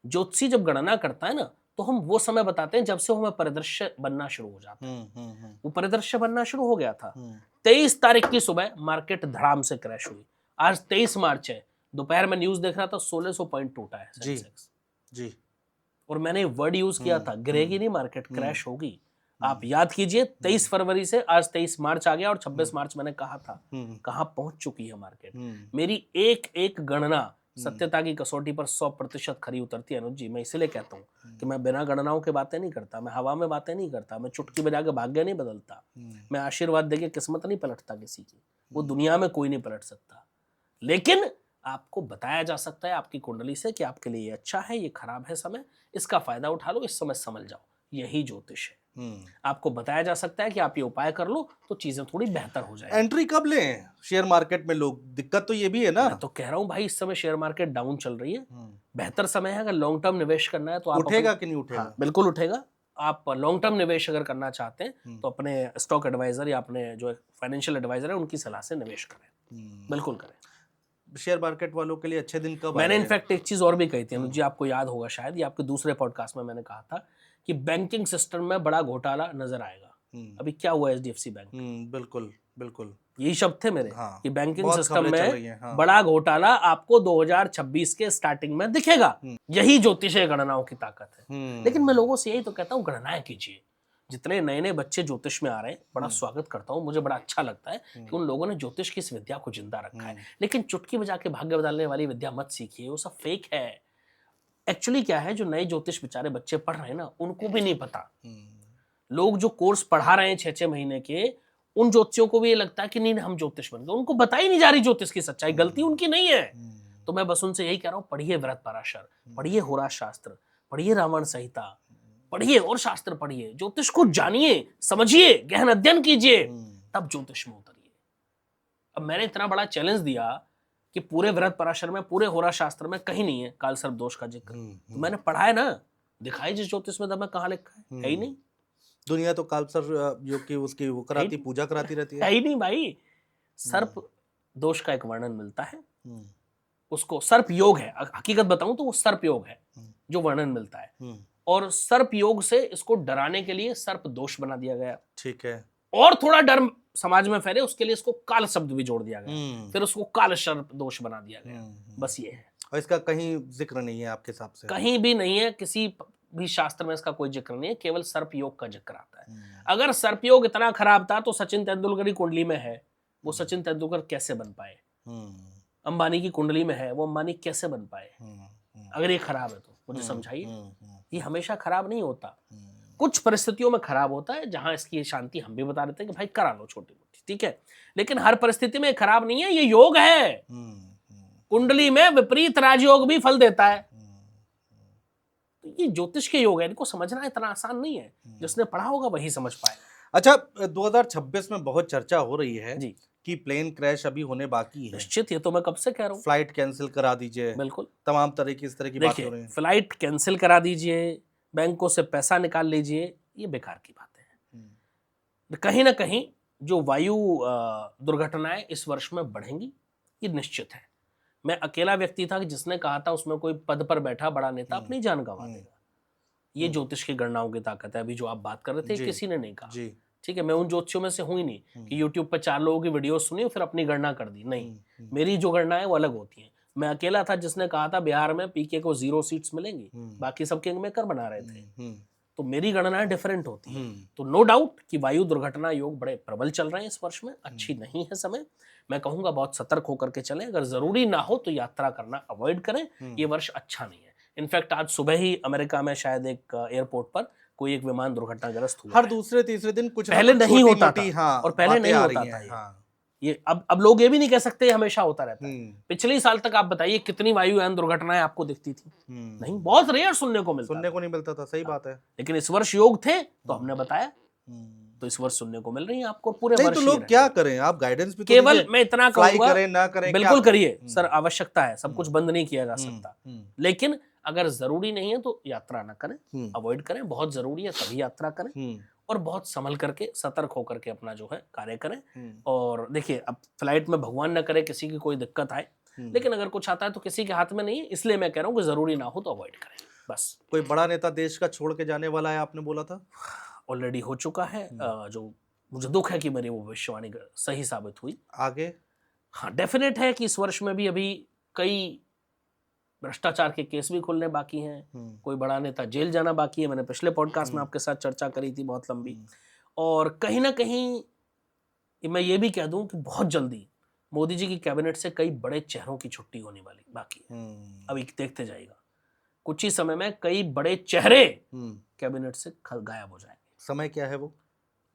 ज्योतिषी जब गणना करता है ना तो हम वो समय बताते हैं जब से हमें परिदृश्य बनना शुरू हो जाता है। वो परिदृश्य बनना शुरू हो गया था। 23 तारीख की सुबह मार्केट धड़ाम से क्रैश हुई। आज 23 मार्च है, दोपहर में न्यूज देख रहा था 1600 पॉइंट टूटा है सेंसेक्स जी। और मैंने वर्ड यूज किया था गिरेगी नहीं मार्केट, क्रैश होगी। आप याद कीजिए 23 फरवरी से आज 23 मार्च आ गया और 26 मार्च मैंने कहा था कहां पहुंच चुकी है मार्केट। मेरी एक एक गणना सत्यता की कसौटी पर 100% खरी उतरती है। अनुज जी मैं इसलिए कहता हूं कि मैं बिना गणनाओं के बातें नहीं करता, मैं हवा में बातें नहीं करता, मैं चुटकी बजा के भाग्य नहीं बदलता, मैं आशीर्वाद देके किस्मत नहीं पलटता किसी की, वो दुनिया में कोई नहीं पलट सकता। लेकिन आपको बताया जा सकता है आपकी कुंडली से कि आपके लिए ये अच्छा है, ये खराब है समय, इसका फायदा उठा लो, इस समय समझ जाओ, यही ज्योतिष है। आपको बताया जा सकता है कि आप ये उपाय कर लो तो चीजें थोड़ी बेहतर हो जाएगी। एंट्री कब लें शेयर मार्केट में लोग? दिक्कत तो ये भी है ना। मैं तो कह रहा हूं भाई इस समय शेयर मार्केट डाउन चल रही है, बेहतर समय है। अगर लॉन्ग टर्म निवेश करना है तो आप उठेगा कि नहीं उठेगा? हाँ, बिल्कुल उठेगा। आप लॉन्ग टर्म निवेश अगर करना चाहते हैं तो अपने स्टॉक एडवाइजर या अपने जो फाइनेंशियल एडवाइजर है उनकी सलाह से निवेश करें, बिल्कुल करें। शेयर मार्केट वालों के लिए अच्छे दिन कब? मैंने इनफैक्ट एक चीज और भी कही थी अनुज जी, आपको याद होगा शायद, ये आपके दूसरे पॉडकास्ट में मैंने कहा था कि बैंकिंग सिस्टम में बड़ा घोटाला नजर आएगा। अभी क्या हुआ एचडीएफसी बैंक? बिल्कुल बिल्कुल यही शब्द थे मेरे। हाँ, कि बैंकिंग सिस्टम में हाँ। बड़ा घोटाला आपको 2026 के स्टार्टिंग में दिखेगा। यही ज्योतिषीय गणनाओं की ताकत है। लेकिन मैं लोगों से यही तो कहता हूँ गणनाएं कीजिए। जितने नए नए बच्चे ज्योतिष में आ रहे हैं बड़ा स्वागत करता हूँ, मुझे बड़ा अच्छा लगता है कि उन लोगों ने ज्योतिष की इस विद्या को जिंदा रखा है। लेकिन चुटकी बजा के भाग्य बदलने वाली विद्या मत सीखिए, वो सब फेक है। एक्चुअली क्या है, जो नए ज्योतिष बेचारे बच्चे पढ़ रहे हैं ना उनको भी नहीं पता। लोग जो कोर्स पढ़ा रहे हैं 6-6 महीने के, उन ज्योतिषियों को भी ये लगता है कि नहीं हम ज्योतिष बन गए, उनको बताई नहीं जा रही ज्योतिष की सच्चाई, गलती उनकी नहीं है। तो मैं बस उनसे यही कह रहा हूँ, पढ़िए व्रत पराशर, पढ़िए होरा शास्त्र, पढ़िए रावण संहिता, पढ़िए और शास्त्र पढ़िए, ज्योतिष को जानिए, समझिए, गहन अध्ययन कीजिए, तब ज्योतिष में उतरिए। अब मैंने इतना बड़ा चैलेंज दिया कि पूरे व्रत पराशर में, पूरे होरा शास्त्र में कहीं नहीं है काल सर्प दोष का जिक्र। तो मैंने पढ़ा है ना, दिखाई जिस ज्योतिष में मैं कहाँ लिखा है ही नहीं। दुनिया तो काल सर्प योग की उसकी वो कराती, पूजा कराती रहती है ही नहीं भाई। सर्प दोष का एक वर्णन मिलता है, उसको सर्प योग है, हकीकत बताऊं तो वो सर्प योग है जो वर्णन मिलता है। और सर्प योग से इसको डराने के लिए सर्प दोष बना दिया गया। ठीक है। और थोड़ा डर समाज में फैले उसके लिए इसको काल शब्द भी जोड़ दिया गया, फिर उसको काल सर्प दोष बना दिया गया। बस ये है। और इसका कहीं जिक्र नहीं है आपके हिसाब से? कहीं भी नहीं है, किसी भी शास्त्र में इसका कोई जिक्र नहीं है, केवल सर्प योग का जिक्र आता है। अगर सर्प योग इतना खराब था तो सचिन तेंदुलकर की कुंडली में है, वो सचिन तेंदुलकर कैसे बन पाए? अंबानी की कुंडली में है, वो अंबानी कैसे बन पाए? अगर ये खराब है तो मुझे समझाइए। ये हमेशा खराब नहीं होता, कुछ परिस्थितियों में खराब होता है जहां इसकी शांति हम भी बता देते हैं कि भाई करा लो छोटी मोटी, ठीक है, लेकिन हर परिस्थिति में खराब नहीं है। ये योग है, कुंडली में विपरीत राजयोग भी फल देता है। तो ये ज्योतिष के योग है, इनको समझना इतना आसान नहीं है, जिसने पढ़ा होगा वही समझ पाएगा। अच्छा, 2026 में बहुत चर्चा हो रही है जी, कि प्लेन क्रैश अभी होने बाकी है, निश्चित, ये तो मैं कब से कह रहा हूँ। फ्लाइट कैंसिल करा दीजिए, बिल्कुल, तमाम तरह की इस तरह की बातें हो देखिए, रही हैं। फ्लाइट कैंसिल करा दीजिए, बैंकों से पैसा निकाल लीजिए, ये बेकार की बातें हैं। कहीं ना कहीं जो वायु दुर्घटनाएं इस वर्ष में बढ़ेंगी, ये निश्चित है। मैं अकेला व्यक्ति था कि जिसने कहा था उसमें कोई पद पर बैठा बड़ा नेता अपनी जान गंवा देगा। ये ज्योतिष की गणनाओं की ताकत है। अभी जो आप बात कर रहे थे, जी, किसी ने नहीं कहा। जी, ठीक है, मैं उन ज्योतिषियों में से हूं ही नहीं कि यूट्यूब पर 4 लोगों की वीडियो सुनी और फिर अपनी गणना कर दी। नहीं, मेरी जो गणना है वो अलग होती है। मैं अकेला था जिसने कहा था बिहार में पीके को 0 सीट्स मिलेंगी, बाकी सब किंग मेकर बना रहे थे। तो मेरी गणनाएं डिफरेंट होती हैं। तो नो डाउट कि वायु दुर्घटना योग बड़े प्रबल चल रहे हैं इस वर्ष में, अच्छी नहीं है समय। मैं कहूंगा बहुत सतर्क होकर के चलें, अगर जरूरी ना हो तो यात्रा करना अवॉइड करें। ये वर्ष अच्छा नहीं है। इनफैक्ट आज सुबह ही अमेरिका में शायद एक एयरपोर्ट पर कोई एक विमान दुर्घटनाग्रस्त हुआ हर है। दूसरे तीसरे दिन कुछ पहले ना कुछ नहीं होता छोटी-मोटी, था, हाँ, और पहले बातें नहीं आ होता रही था हैं। ये। हाँ, ये अब लोग ये भी नहीं कह सकते ये हमेशा होता रहता है। पिछले साल तक आप बताइए कितनी वायुयान दुर्घटनाएं आपको दिखती थी? नहीं, बहुत रेयर सुनने को मिलता सुनने को नहीं मिलता था, सही बात है। लेकिन इस वर्ष योग थे तो हमने बताया, तो इस वर्ष सुनने को मिल रही है आपको पूरे नहीं वर्ष तो ये लोग रहे। क्या करें, आप गाइडेंस भी तो केवल दीजिए। मैं इतना फ्लाई कहूंगा, करें ना करें, क्या बिल्कुल करें? करिए सर, आवश्यकता है, सब कुछ बंद नहीं किया जा सकता, लेकिन अगर जरूरी नहीं है तो यात्रा ना करें, अवॉइड करें। बहुत जरूरी है तभी यात्रा करें, और बहुत संभल करके सतर्क होकर के अपना जो है कार्य करें। और देखिए, अब फ्लाइट में भगवान ना करे किसी की कोई दिक्कत आए, लेकिन अगर कुछ आता है तो किसी के हाथ में नहीं है, इसलिए मैं कह रहा हूँ कि जरूरी ना हो तो अवॉइड करें बस। कोई बड़ा नेता देश का छोड़ के जाने वाला है, आपने बोला था? ऑलरेडी हो चुका है, जो मुझे दुख है कि मेरी वो भविष्यवाणी सही साबित हुई। आगे? हाँ, डेफिनेट है कि इस वर्ष में भी अभी कई भ्रष्टाचार के केस भी खुलने बाकी हैं, कोई बड़ा नेता जेल जाना बाकी है। मैंने पिछले पॉडकास्ट में आपके साथ चर्चा करी थी बहुत लंबी। और कहीं ना कहीं मैं ये भी कह दूं कि बहुत जल्दी मोदी जी की कैबिनेट से कई बड़े चेहरों की छुट्टी होने वाली बाकी है। अभी देखते जाइएगा, कुछ ही समय में कई बड़े चेहरे कैबिनेट से गायब हो जाएंगे। समय क्या है वो?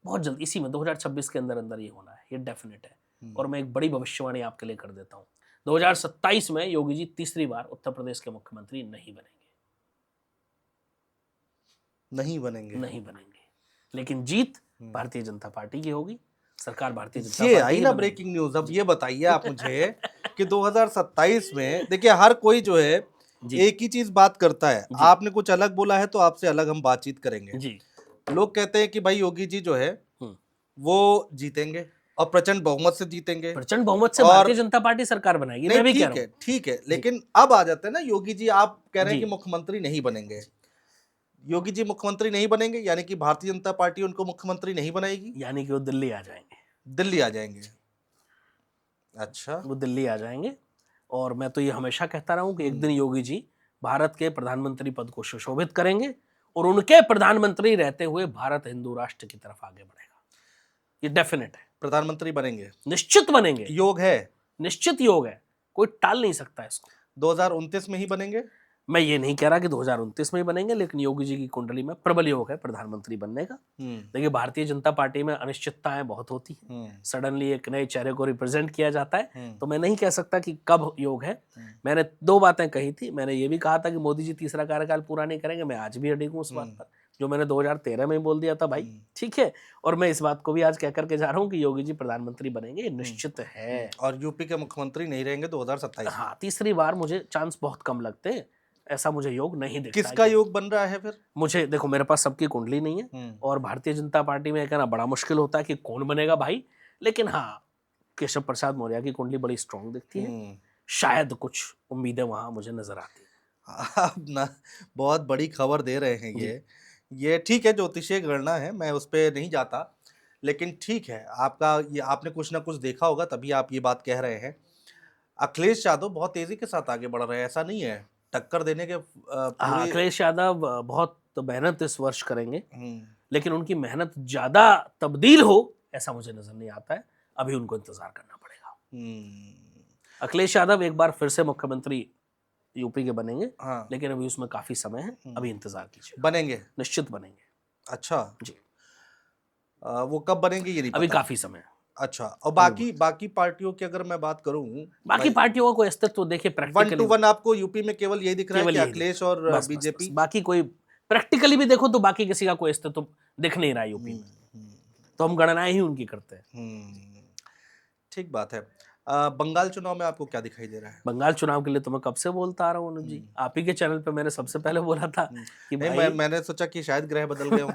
बहुत जल्द, इसी में 2026 के अंदर अंदर ये होना है, ये डेफिनेट है। और मैं एक बड़ी भविष्यवाणी आपके लिए कर देता हूँ, 2027 में योगी जी तीसरी बार उत्तर प्रदेश के मुख्यमंत्री नहीं बनेंगे। नहीं बनेंगे, लेकिन जीत भारतीय जनता पार्टी की होगी, सरकार भारतीय जनता ये पार्टी आई की ना बनेगी। Breaking news. अब ये बताइए आप मुझे कि 2027 में, देखिए हर कोई जो है जी, एक ही चीज बात करता है। जी। आपने कुछ अलग बोला है तो आपसे अलग हम बातचीत करेंगे। जी, लोग कहते हैं कि भाई योगी जी जो है हम्म। वो जीतेंगे और प्रचंड बहुमत से जीतेंगे। प्रचंड बहुमत से और भारतीय जनता पार्टी सरकार बनाएगी, नहीं, मैं भी कह ठीक रहा है, हूँ। ठीक है, लेकिन अब आ जाते हैं ना योगी जी, आप कह रहे हैं जी। कि मुख्यमंत्री नहीं बनेंगे। योगी जी मुख्यमंत्री नहीं बनेंगे यानी कि भारतीय जनता पार्टी उनको मुख्यमंत्री नहीं बनाएगी, यानी कि वो दिल्ली आ जाएंगे। दिल्ली आ जाएंगे। अच्छा, वो दिल्ली आ जाएंगे। और मैं तो ये हमेशा कहता रहा हूं कि एक दिन योगी जी भारत के प्रधानमंत्री पद को सुशोभित करेंगे, और उनके प्रधानमंत्री रहते हुए भारत हिंदू राष्ट्र की तरफ आगे बढ़ेगा। ये डेफिनेट है, प्रधानमंत्री बनेंगे, निश्चित बनेंगे, योग है, निश्चित योग है, कोई टाल नहीं सकता इसको। 2029 में ही बनेंगे। मैं ये नहीं कह रहा कि 2029 में ही बनेंगे, लेकिन योगी जी की कुंडली में प्रबल योग है प्रधानमंत्री बनने का। देखिए, भारतीय जनता पार्टी में अनिश्चितताएं बहुत होती हैं, सडनली एक नए चेहरे को रिप्रेजेंट किया जाता है, तो मैं नहीं कह सकता कि कब योग है। मैंने 2 बातें कही थी। मैंने ये भी कहा था कि मोदी जी तीसरा कार्यकाल पूरा नहीं करेंगे, मैं आज भी अडिग हूँ उस बात पर, जो मैंने 2013 में बोल दिया था भाई, ठीक है। और मैं इस बात को भी आज कह करके जा रहा हूँ कि योगी जी प्रधानमंत्री बनेंगे, निश्चित है। और यूपी के मुख्यमंत्री नहीं रहेंगे 2027 में। हाँ, तीसरी बार मुझे चांस बहुत कम लगते हैं, ऐसा मुझे योग नहीं दिखता। किसका योग बन रहा है फिर? मुझे देखो, मेरे पास सबकी कुंडली नहीं है, और भारतीय जनता पार्टी में कहना बड़ा मुश्किल होता है कि कौन बनेगा भाई। लेकिन हाँ, केशव प्रसाद मौर्य की कुंडली बड़ी स्ट्रांग दिखती है, शायद कुछ उम्मीदें वहां मुझे नजर आती है। आप ना बहुत बड़ी खबर दे रहे हैं। ये ठीक है, ज्योतिषीय गणना है, मैं उस पर नहीं जाता, लेकिन ठीक है, आपका ये, आपने कुछ ना कुछ देखा होगा तभी आप ये बात कह रहे हैं। अखिलेश यादव बहुत तेजी के साथ आगे बढ़ रहे हैं, ऐसा नहीं है? टक्कर देने के पूरे। अखिलेश यादव बहुत मेहनत इस वर्ष करेंगे, लेकिन उनकी मेहनत ज्यादा तब्दील हो ऐसा मुझे नजर नहीं आता है। अभी उनको इंतजार करना पड़ेगा। अखिलेश यादव एक बार फिर से मुख्यमंत्री यूपी के बनेंगे, हाँ, लेकिन अभी उसमें काफी समय है, अभी इंतजार कीजिए। बनेंगे, निश्चित बनेंगे। अच्छा जी, वो कब बनेंगे ये नहीं अभी पता। काफी समय है। अच्छा, और बाकी पार्टियों की अगर मैं बात करूं, बाकी पार्टियों का कोई अस्तित्व देखिए वन प्रैक्टिकली टू वन आपको यूपी में केवल यही दिख रहा है कि केवल यही अखिलेश दिखता है। और बस बीजेपी। बाकी कोई प्रैक्टिकली भी देखो तो बाकी किसी का कोई अस्तित्व दिख नहीं रहा यूपी में, तो हम गणनाएं ही उनकी करते हैं। ठीक बात है। बंगाल चुनाव में आपको क्या दिखाई दे रहा है? बंगाल चुनाव के लिए तो मैं कब से बोलता आ रहा हूँ अनुज जी, आप ही के चैनल पे मैंने सबसे पहले बोला था कि नहीं, भाई मैंने सोचा कि शायद ग्रह बदल गए हों।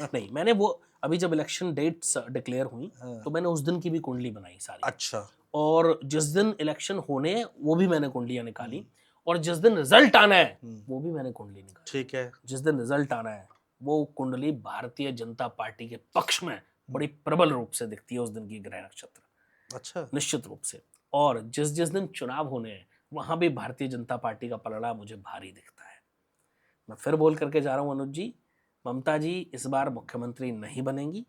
नहीं, मैंने वो अभी जब इलेक्शन डेट्स डिक्लेयर हुई तो मैंने उस दिन की भी कुंडली बनाई सारी। अच्छा। और जिस दिन इलेक्शन होने हैं वो भी मैंने कुंडलियां निकाली, और जिस दिन रिजल्ट आना है वो भी मैंने कुंडली निकाली। ठीक है। जिस दिन रिजल्ट आना है वो कुंडली भारतीय जनता पार्टी के पक्ष में बड़ी प्रबल रूप से दिखती है उस दिन की ग्रह नक्षत्र। अच्छा। निश्चित रूप से। और जिस जिस दिन चुनाव होने हैं वहां भी भारतीय जनता पार्टी का पलड़ा मुझे भारी दिखता है। मैं फिर बोल करके जा रहा हूं अनुज जी, ममता जी इस बार मुख्यमंत्री नहीं बनेंगी।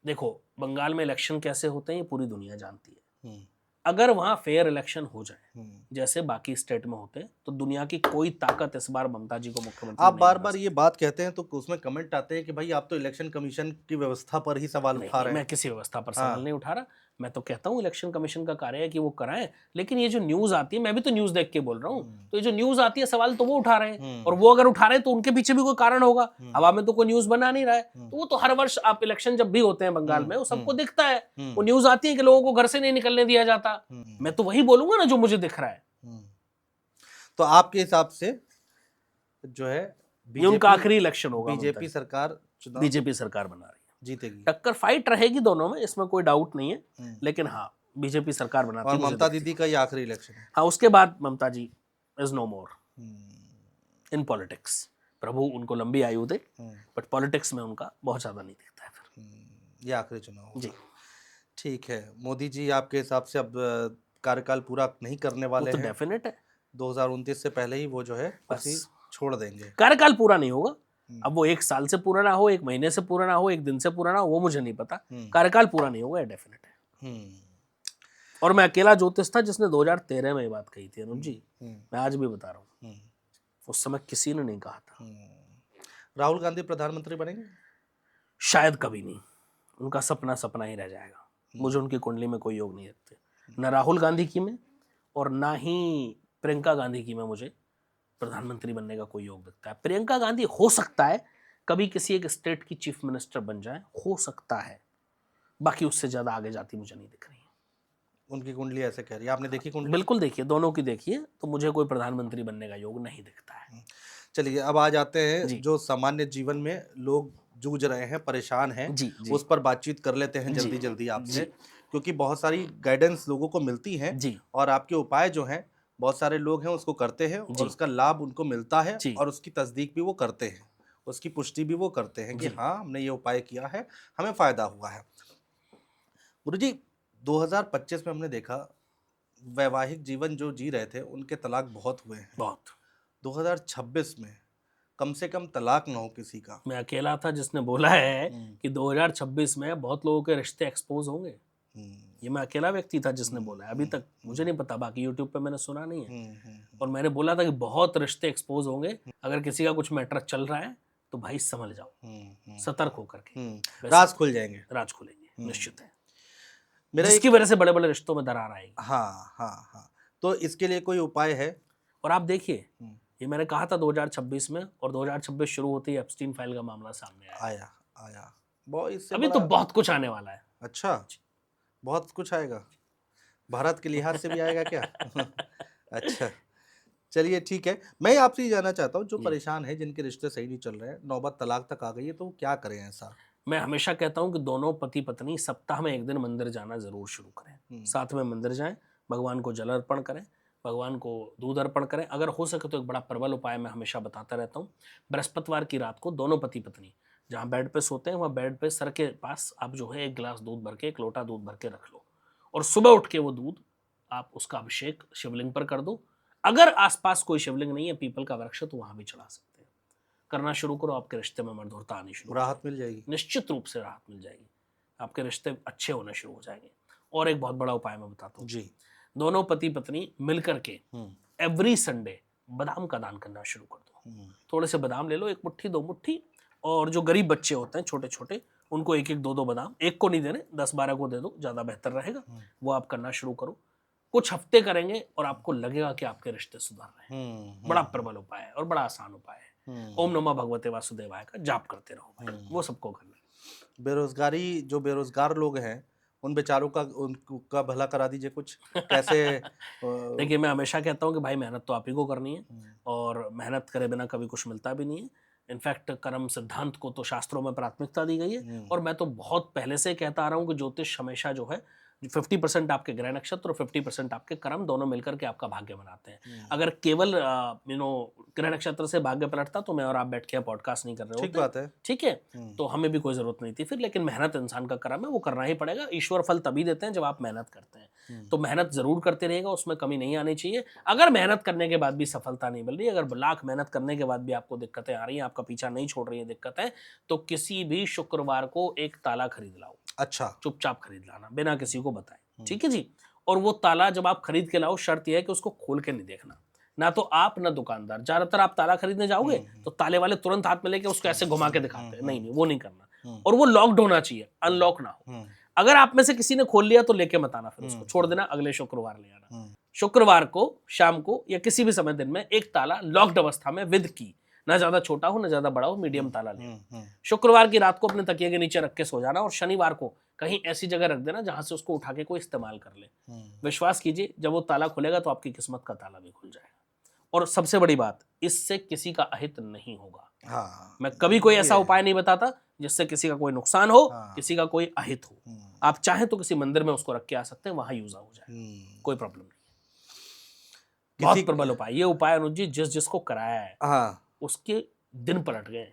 देखो बंगाल में इलेक्शन कैसे होते हैं ये पूरी दुनिया जानती है। अगर वहां फेयर इलेक्शन हो जाए जैसे बाकी स्टेट में होते हैं तो दुनिया की कोई ताकत इस बार ममता जी को मुख्यमंत्री आप नहीं बार बना बार ये बात कहते हैं तो उसमें कमेंट आते हैं कि भाई आप तो इलेक्शन कमीशन की व्यवस्था पर ही सवाल नहीं, उठा रहे मैं हैं। किसी व्यवस्था पर सवाल नहीं उठा रहा। मैं तो कहता हूँ इलेक्शन कमीशन का कार्य है कि वो कराएं, लेकिन ये जो न्यूज आती है, मैं भी तो न्यूज देख के बोल रहा हूँ, तो ये जो न्यूज आती है सवाल तो वो उठा रहे हैं, और वो अगर उठा रहे हैं तो उनके पीछे भी कोई कारण होगा। हवा में तो कोई न्यूज बना नहीं रहा है, तो वो तो हर वर्ष आप इलेक्शन जब भी होते हैं बंगाल में वो सबको दिखता है, वो न्यूज आती है कि लोगों को घर से नहीं निकलने दिया जाता। मैं तो वही बोलूंगा ना जो मुझे दिख रहा है। तो आपके हिसाब से जो है ये उनका आखिरी इलेक्शन होगा। बीजेपी सरकार चुनाव बीजेपी सरकार बना रही है, जीतेगी। टक्कर फाइट रहेगी दोनों में, इसमें कोई डाउट नहीं है, लेकिन हाँ बीजेपी सरकार बनाती है। और ममता दीदी का ये आखिरी इलेक्शन है। हाँ, उसके बाद Mamata ji is no more in politics. प्रभु उनको लंबी आयु दे, बट पॉलिटिक्स में उनका बहुत ज्यादा नहीं दिखता है फिर। ये आखिरी चुनाव होगा। जी ठीक है। मोदी जी आपके हिसाब से अब कार्यकाल पूरा नहीं करने वाले वो तो हैं? डेफिनेट है, 2029 से पहले ही वो जो है कुर्सी बस छोड़ देंगे। कार्यकाल पूरा नहीं होगा। अब वो 1 साल से पूरा ना हो, 1 महीने से पूरा ना हो, 1 दिन से पूरा ना हो, वो मुझे नहीं पता। कार्यकाल पूरा नहीं होगा, डेफिनेट है। और मैं अकेला ज्योतिष था जिसने 2013 में ये बात कही थी अनुज जी। मैं आज भी बता रहा हूँ, उस समय किसी ने नहीं कहा था। राहुल गांधी प्रधानमंत्री बनेंगे? शायद कभी नहीं, उनका सपना सपना ही रह जाएगा। मुझे उनकी कुंडली में कोई योग नहीं रखते, न राहुल गांधी की में और ना ही प्रियंका गांधी की में मुझे प्रधानमंत्री बनने का कोई योग दिखता है। प्रियंका गांधी हो सकता है कभी किसी एक स्टेट की चीफ मिनिस्टर बन जाए, हो सकता है, बाकी उससे ज्यादा आगे जाती मुझे नहीं दिख रही है। उनकी कुंडली ऐसे कह रही है। आपने देखी कुंडली? बिल्कुल देखिए, दोनों की देखिए, तो मुझे कोई प्रधानमंत्री बनने का योग नहीं दिखता है। चलिए अब आ जाते हैं जो सामान्य जीवन में लोग जूझ रहे हैं, परेशान हैं, उस पर बातचीत कर लेते हैं जल्दी जल्दी आपसे, क्योंकि बहुत सारी गाइडेंस लोगों को मिलती है और आपके उपाय जो हैं बहुत सारे लोग हैं उसको करते हैं और उसका लाभ उनको मिलता है और उसकी तस्दीक भी वो करते हैं, उसकी पुष्टि भी वो करते हैं कि हाँ हमने ये उपाय किया है, हमें फायदा हुआ है। गुरुजी 2025 में हमने देखा वैवाहिक जीवन जो जी रहे थे उनके तलाक बहुत हुए हैं। बहुत। 2026 में कम से कम तलाक ना हो किसी का। मैं अकेला था जिसने बोला है कि 2026 में बहुत लोगों के रिश्ते एक्सपोज होंगे। ये मैं अकेला व्यक्ति था जिसने बोला है। अभी तक मुझे नहीं पता, बाकी यूट्यूब पे मैंने सुना नहीं है। और मैंने बोला था कि बहुत रिश्ते एक्सपोज होंगे, अगर किसी का कुछ मैटर चल रहा है तो भाई समझ जाओ, सतर्क होकर के राज खुल जाएंगे। राज खुलेंगे, निश्चित है। मेरा जिसकी वजह से बड़े बड़े रिश्तों में दरार आएगी। हाँ। तो इसके लिए कोई उपाय है? और आप देखिए, ये मैंने कहा था 2026 में, और 2026 शुरू होते ही एप्स्टीन फाइल का मामला सामने आया। बहुत अभी तो बहुत कुछ आने वाला है। अच्छा, बहुत कुछ आएगा? भारत के लिहाज से भी आएगा क्या? अच्छा, चलिए ठीक है। मैं आपसे ये जानना चाहता हूँ, जो परेशान है, जिनके रिश्ते सही नहीं चल रहे हैं, नौबत तलाक तक आ गई है, तो क्या करें ऐसा? मैं हमेशा कहता हूँ कि दोनों पति पत्नी सप्ताह में 1 दिन मंदिर जाना जरूर शुरू करें। साथ में मंदिर जाएं, भगवान को जल अर्पण करें, भगवान को दूध अर्पण करें। अगर हो सके तो एक बड़ा प्रबल उपाय मैं हमेशा बताता रहता हूँ, बृहस्पतिवार की रात को दोनों पति पत्नी जहाँ बेड पे सोते हैं वहाँ बेड पे सर के पास आप जो है 1 गिलास दूध भर के, 1 लोटा दूध भर के रख लो, और सुबह उठ के वो दूध आप उसका अभिषेक शिवलिंग पर कर दो। अगर आसपास कोई शिवलिंग नहीं है, पीपल का वृक्ष, तो वहां भी चढ़ा सकते हैं। करना शुरू करो, आपके रिश्ते में मधुरता आनी शुरू, राहत मिल जाएगी। निश्चित रूप से राहत मिल जाएगी, आपके रिश्ते अच्छे होने शुरू हो जाएंगे। और एक बहुत बड़ा उपाय मैं बताता हूँ जी, दोनों पति पत्नी मिलकर के एवरी संडे बादाम का दान करना शुरू कर दो। थोड़े से बादाम ले लो, 1 मुट्ठी 2 मुट्ठी, और जो गरीब बच्चे होते हैं छोटे छोटे, उनको एक एक दो दो बादाम, एक को नहीं देने, 10-12 को दे दो, ज्यादा बेहतर रहेगा। वो आप करना शुरू करो, कुछ हफ्ते करेंगे और आपको लगेगा कि आपके रिश्ते सुधर रहे हैं। बड़ा प्रबल उपाय है और बड़ा आसान उपाय है। ओम नमः भगवते वासुदेवाय का जाप करते रहो भाई, वो सबको करना है। बेरोजगारी, जो बेरोजगार लोग हैं उन बेचारों का, उनका भला करा दीजिए कुछ, कैसे देखिए, मैं हमेशा कहता हूँ कि भाई मेहनत तो आप ही को करनी है, और मेहनत करे बिना कभी कुछ मिलता भी नहीं है। इनफैक्ट कर्म सिद्धांत को तो शास्त्रों में प्राथमिकता दी गई है, और मैं तो बहुत पहले से कहता आ रहा हूँ कि ज्योतिष हमेशा जो है 50% आपके ग्रह नक्षत्र और 50% आपके कर्म दोनों मिलकर के आपका भाग्य बनाते हैं। अगर केवल ग्रह नक्षत्र से भाग्य पलटता तो मैं और आप बैठ के पॉडकास्ट नहीं कर रहे ठीक होते। बात है। ठीक है, तो हमें भी कोई जरूरत नहीं थी फिर। लेकिन मेहनत इंसान का कर्म है, वो करना ही पड़ेगा। ईश्वर फल तभी देते हैं जब आप मेहनत करते हैं। तो मेहनत जरूर करते रहेगा, उसमें कमी नहीं आनी चाहिए। अगर मेहनत करने के बाद भी सफलता नहीं मिल रही, अगर लाख मेहनत करने के बाद भी आपको दिक्कतें आ रही हैं, आपका पीछा नहीं छोड़ रही है दिक्कतें, तो किसी भी शुक्रवार को एक ताला खरीद लाओ। अच्छा, चुपचाप खरीद लाना, बिना किसी को बताए। ठीक है जी। और वो ताला जब आप खरीद के लाओ, शर्त यह है कि उसको खोल के नहीं देखना, ना तो आप ना दुकानदार। ज्यादातर आप ताला खरीदने जाओगे तो ताले वाले तुरंत हाथ में लेके उसको ऐसे घुमा के दिखाते हैं। नहीं, वो नहीं करना। और वो लॉक्ड होना चाहिए, अनलॉक ना हो। अगर आप में से किसी ने खोल लिया तो लेके मत आना, फिर उसको छोड़ देना, अगले शुक्रवार ले आना। शुक्रवार को शाम को या किसी भी समय दिन में एक ताला लॉक्ड अवस्था में विद की, ना ज्यादा छोटा हो ना ज्यादा बड़ा हो, मीडियम ताला ले। शुक्रवार की रात को अपने तकिए के नीचे रख के सो जाना, और शनिवार को कहीं ऐसी जगह रख देना जहां से उसको उठा के कोई इस्तेमाल कर ले। विश्वास कीजिए, जब वो ताला खुलेगा तो आपकी किस्मत का ताला भी खुल जाएगा। और सबसे बड़ी बात, इससे किसी का अहित नहीं होगा। हाँ, मैं कभी कोई ऐसा उपाय नहीं बताता जिससे किसी का कोई नुकसान हो, किसी का कोई अहित हो। आप चाहें तो किसी मंदिर में उसको रख के आ सकते हैं, वहां यूज हो जाए, कोई प्रॉब्लम नहीं। बहुत प्रबल उपाय ये उपाय अनुज जी, जिस जिसको कराया है उसके दिन पलट गए।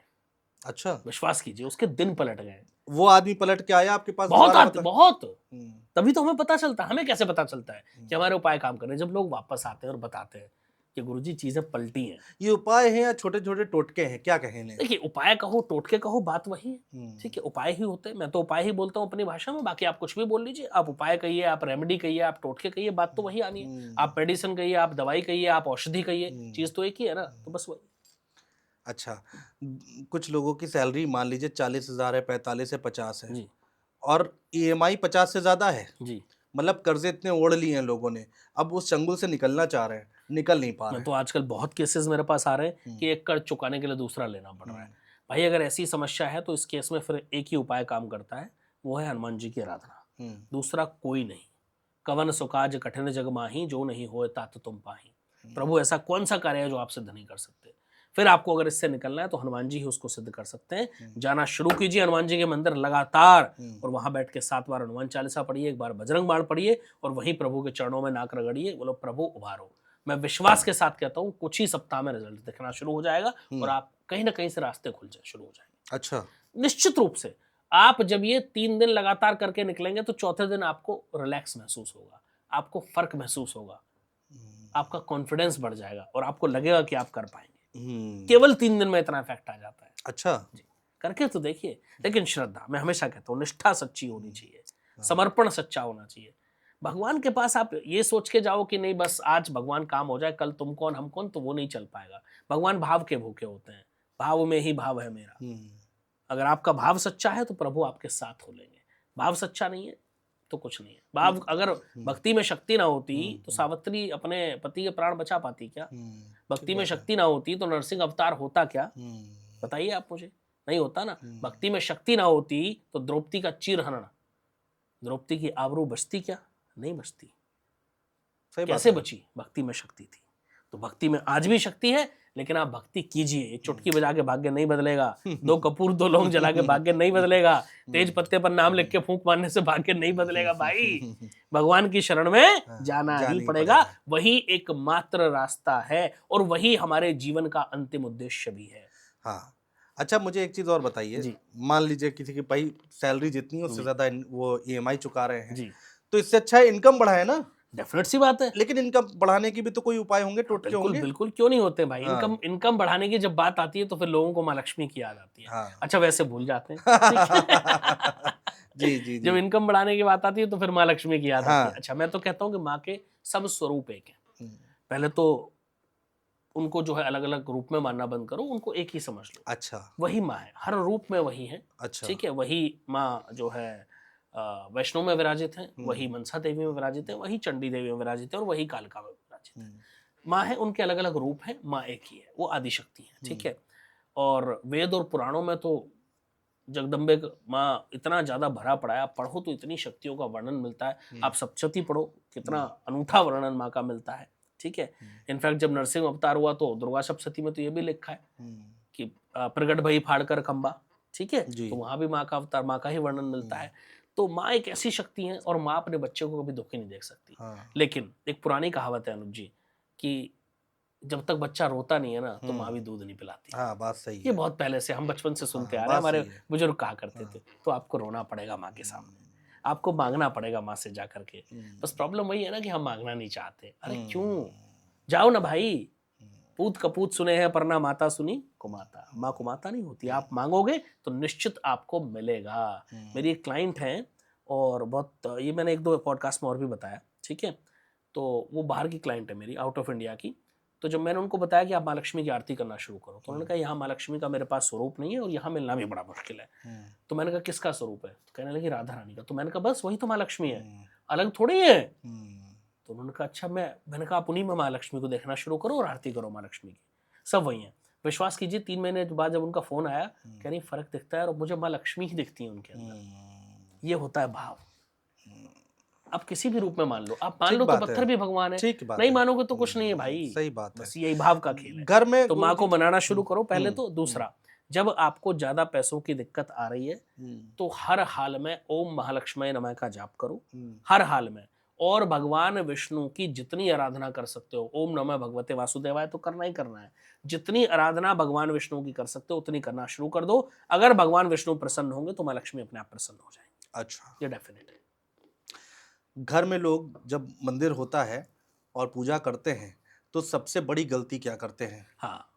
अच्छा, विश्वास कीजिए, उसके दिन पलट गए। वो आदमी पलट के आया आपके पास? बहुत। तभी तो हमें पता चलता है। हमें कैसे पता चलता है कि हमारे उपाय काम कर रहे हैं? जब लोग वापस आते हैं और बताते हैं कि गुरुजी चीजें पलटी हैं। ये उपाय हैं या छोटे छोटे टोटके हैं, क्या कहें इन्हें? देखिए, उपाय कहो टोटके कहो, बात वही है। ठीक है, उपाय ही होते हैं। मैं तो उपाय ही बोलता हूँ अपनी भाषा में, बाकी आप कुछ भी बोल लीजिए। आप उपाय कहिए, आप रेमेडी कहिए, आप टोटके कहिए, बात तो वही आनी है। आप मेडिसिन कहिए, आप दवाई कहिए, आप औषधि कहिए, चीज तो एक ही है ना। तो बस वही। अच्छा, कुछ लोगों की सैलरी मान लीजिए 40,000 है, 45 है, 50 है जी, और ईएमआई 50 से ज्यादा है। जी। मतलब कर्जे इतने ओढ़ लिए हैं लोगों ने, अब उस चंगुल से निकलना चाह रहे हैं, निकल नहीं पा रहे मैं हैं। तो आजकल बहुत केसेस मेरे पास आ रहे हैं कि एक कर्ज चुकाने के लिए दूसरा लेना पड़ रहा है। भाई, अगर ऐसी समस्या है तो इस केस में फिर एक ही उपाय काम करता है, वो है हनुमान जी की आराधना। दूसरा कोई नहीं। कवन सुकाज कठिन जग माही, जो नहीं होए तात तुम पाही। प्रभु ऐसा कौन सा कार्य है जो आप सिद्ध नहीं कर सकते? फिर आपको अगर इससे निकलना है तो हनुमान जी ही उसको सिद्ध कर सकते हैं। जाना शुरू कीजिए हनुमान जी के मंदिर लगातार, और वहां बैठ के 7 बार हनुमान चालीसा पढ़िए, 1 बार बजरंग बाण पढ़िए, और वहीं प्रभु के चरणों में नाक रगड़िए, बोलो प्रभु उभारो। मैं विश्वास के साथ कहता हूँ कुछ ही सप्ताह में रिजल्ट दिखना शुरू हो जाएगा, और आप कहीं ना कहीं से रास्ते खुल जाए शुरू हो जाएंगे। अच्छा, निश्चित रूप से आप जब ये 3 दिन लगातार करके निकलेंगे तो चौथे दिन आपको रिलैक्स महसूस होगा, आपको फर्क महसूस होगा, आपका कॉन्फिडेंस बढ़ जाएगा, और आपको लगेगा कि आप कर पाएंगे। केवल 3 दिन में इतना इफेक्ट आ जाता है। अच्छा जी, करके तो देखिए। लेकिन श्रद्धा, मैं हमेशा कहता हूँ, निष्ठा सच्ची होनी चाहिए, समर्पण सच्चा होना चाहिए। भगवान के पास आप ये सोच के जाओ कि नहीं बस आज भगवान काम हो जाए, कल तुम कौन हम कौन, तो वो नहीं चल पाएगा। भगवान भाव के भूखे होते हैं, भाव में ही भाव है मेरा। अगर आपका भाव सच्चा है तो प्रभु आपके साथ हो लेंगे। भाव सच्चा नहीं है तो कुछ नहीं है। भाव, अगर भक्ति में शक्ति ना होती तो सावित्री अपने पति के प्राण बचा पाती क्या? भक्ति में शक्ति ना होती तो नरसिंह अवतार होता क्या? बताइए आप मुझे। नहीं होता ना। भक्ति में शक्ति ना होती तो द्रौपदी का चीरहरण, द्रौपदी की आबरू बचती क्या? नहीं बचती। कैसे बची? भक्ति में शक्ति थी। तो भक्ति में आज भी शक्ति है, लेकिन आप भक्ति कीजिए। चुटकी बजा के भाग्य नहीं बदलेगा, 2 कपूर 2 लौंग जला के भाग्य नहीं बदलेगा, तेज पत्ते पर नाम लिख के फूंक मारने से भाग्य नहीं बदलेगा। भाई, भगवान की शरण में जाना ही पड़ेगा। वही एकमात्र रास्ता है, और वही हमारे जीवन का अंतिम उद्देश्य भी है। हाँ, अच्छा, मुझे एक चीज और बताइए। मान लीजिए किसी की भाई सैलरी जितनी है उससे ज्यादा वो ईएमआई चुका रहे हैं, तो इससे अच्छा है इनकम बढ़ाए ना। डेफिनेट सी बात है। लेकिन इनकम बढ़ाने की भी तो कोई उपाय होंगे, टोटके होंगे। बिल्कुल, क्यों नहीं होते भाई। इनकम बढ़ाने की जब बात आती है तो फिर लोगों को माँ लक्ष्मी की याद आती है। अच्छा, वैसे भूल जाते हैं। जी। जब इनकम बढ़ाने की बात आती है तो फिर माँ लक्ष्मी की याद आती है। अच्छा, मैं तो कहता हूँ कि माँ के सब स्वरूप एक है। पहले तो उनको जो है अलग अलग रूप में मानना बंद करो, उनको एक ही समझ लो। अच्छा वही माँ है, हर रूप में वही है। अच्छा ठीक है, वही माँ जो है वैष्णो में विराजित है, वही मनसा देवी में विराजित है, वही चंडी देवी में विराजित है और वही कालका में विराजित है। माँ है, उनके अलग अलग रूप हैं, माँ एक ही है, वो आदिशक्ति है। ठीक है, और वेद और पुराणों में तो जगदम्बे माँ इतना ज्यादा भरा पड़ा है, आप पढ़ो तो इतनी शक्तियों का वर्णन मिलता है। आप सप्तशती पढ़ो, कितना अनूठा वर्णन माँ का मिलता है। ठीक है, इनफैक्ट जब नरसिंह अवतार हुआ तो दुर्गा सप्तशती में तो ये भी लिखा है कि प्रगट भई फाड़कर खंबा। ठीक है, तो वहां भी माँ का अवतार, माँ का ही वर्णन मिलता है। तो माँ एक ऐसी शक्ति है और माँ अपने बच्चे को कभी दुखी नहीं देख सकती। लेकिन एक पुरानी कहावत है अनुज जी कि जब तक बच्चा रोता नहीं है ना तो माँ भी दूध नहीं पिलाती। हाँ, बात सही ये है। बहुत पहले से हम बचपन से सुनते हाँ, आ रहे हैं, बात हमारे सही है। बुजुर्ग कहा करते थे। तो आपको रोना पड़ेगा माँ के सामने, आपको मांगना पड़ेगा माँ से जा करके। बस प्रॉब्लम वही है ना कि हम मांगना नहीं चाहते। अरे क्यों, जाओ ना भाई, पूत कपूत सुने हैं पर ना माता सुनी कुमाता। माँ कुमाता नहीं होती, आप मांगोगे तो निश्चित आपको मिलेगा। मेरी एक क्लाइंट है और बहुत, ये मैंने एक दो पॉडकास्ट में और भी बताया। ठीक है, तो वो बाहर की क्लाइंट है मेरी, आउट ऑफ इंडिया की। तो जब मैंने उनको बताया कि आप माँ लक्ष्मी की आरती करना शुरू करो, तो उन्होंने कहा यहाँ माँ लक्ष्मी का मेरे पास स्वरूप नहीं है और यहाँ मिलना भी बड़ा मुश्किल है। तो मैंने कहा किसका स्वरूप है? तो कहने लगी राधा रानी का। तो मैंने कहा बस वही तो माँ लक्ष्मी है, अलग थोड़ी है। तो उन्होंने कहा अच्छा, मैंने कहा आप उन्हीं में माँ लक्ष्मी को देखना शुरू करो और आरती करो माँ लक्ष्मी की, सब वही है। विश्वास कीजिए 3 महीने बाद जब उनका फोन आया, कह रही फर्क दिखता है और मुझे माँ लक्ष्मी ही दिखती है उनके अंदर। ये होता है भाव। आप किसी भी रूप में मान लो, आप मान लो तो पत्थर भी भगवान है, नहीं मानोगे तो कुछ नहीं है भाई। सही बात है। बस यही भाव का खेल है। घर में तो माँ को मनाना शुरू करो पहले तो। दूसरा, जब आपको ज्यादा पैसों की दिक्कत आ रही है तो हर हाल में ओम महालक्ष्मी नमः का जाप करो, हर हाल में। और भगवान विष्णु की जितनी आराधना कर सकते हो, ओम नमः भगवते वासुदेवाय तो करना ही करना है। जितनी आराधना भगवान विष्णु की कर सकते हो उतनी करना शुरू कर दो। अगर भगवान विष्णु प्रसन्न होंगे तो माँ लक्ष्मी अपने आप प्रसन्न हो जाएंगे। अच्छा, ये डेफिनेट है। घर में लोग जब मंदिर होता है और पूजा करते हैं तो सबसे बड़ी गलती क्या करते हैं? हाँ,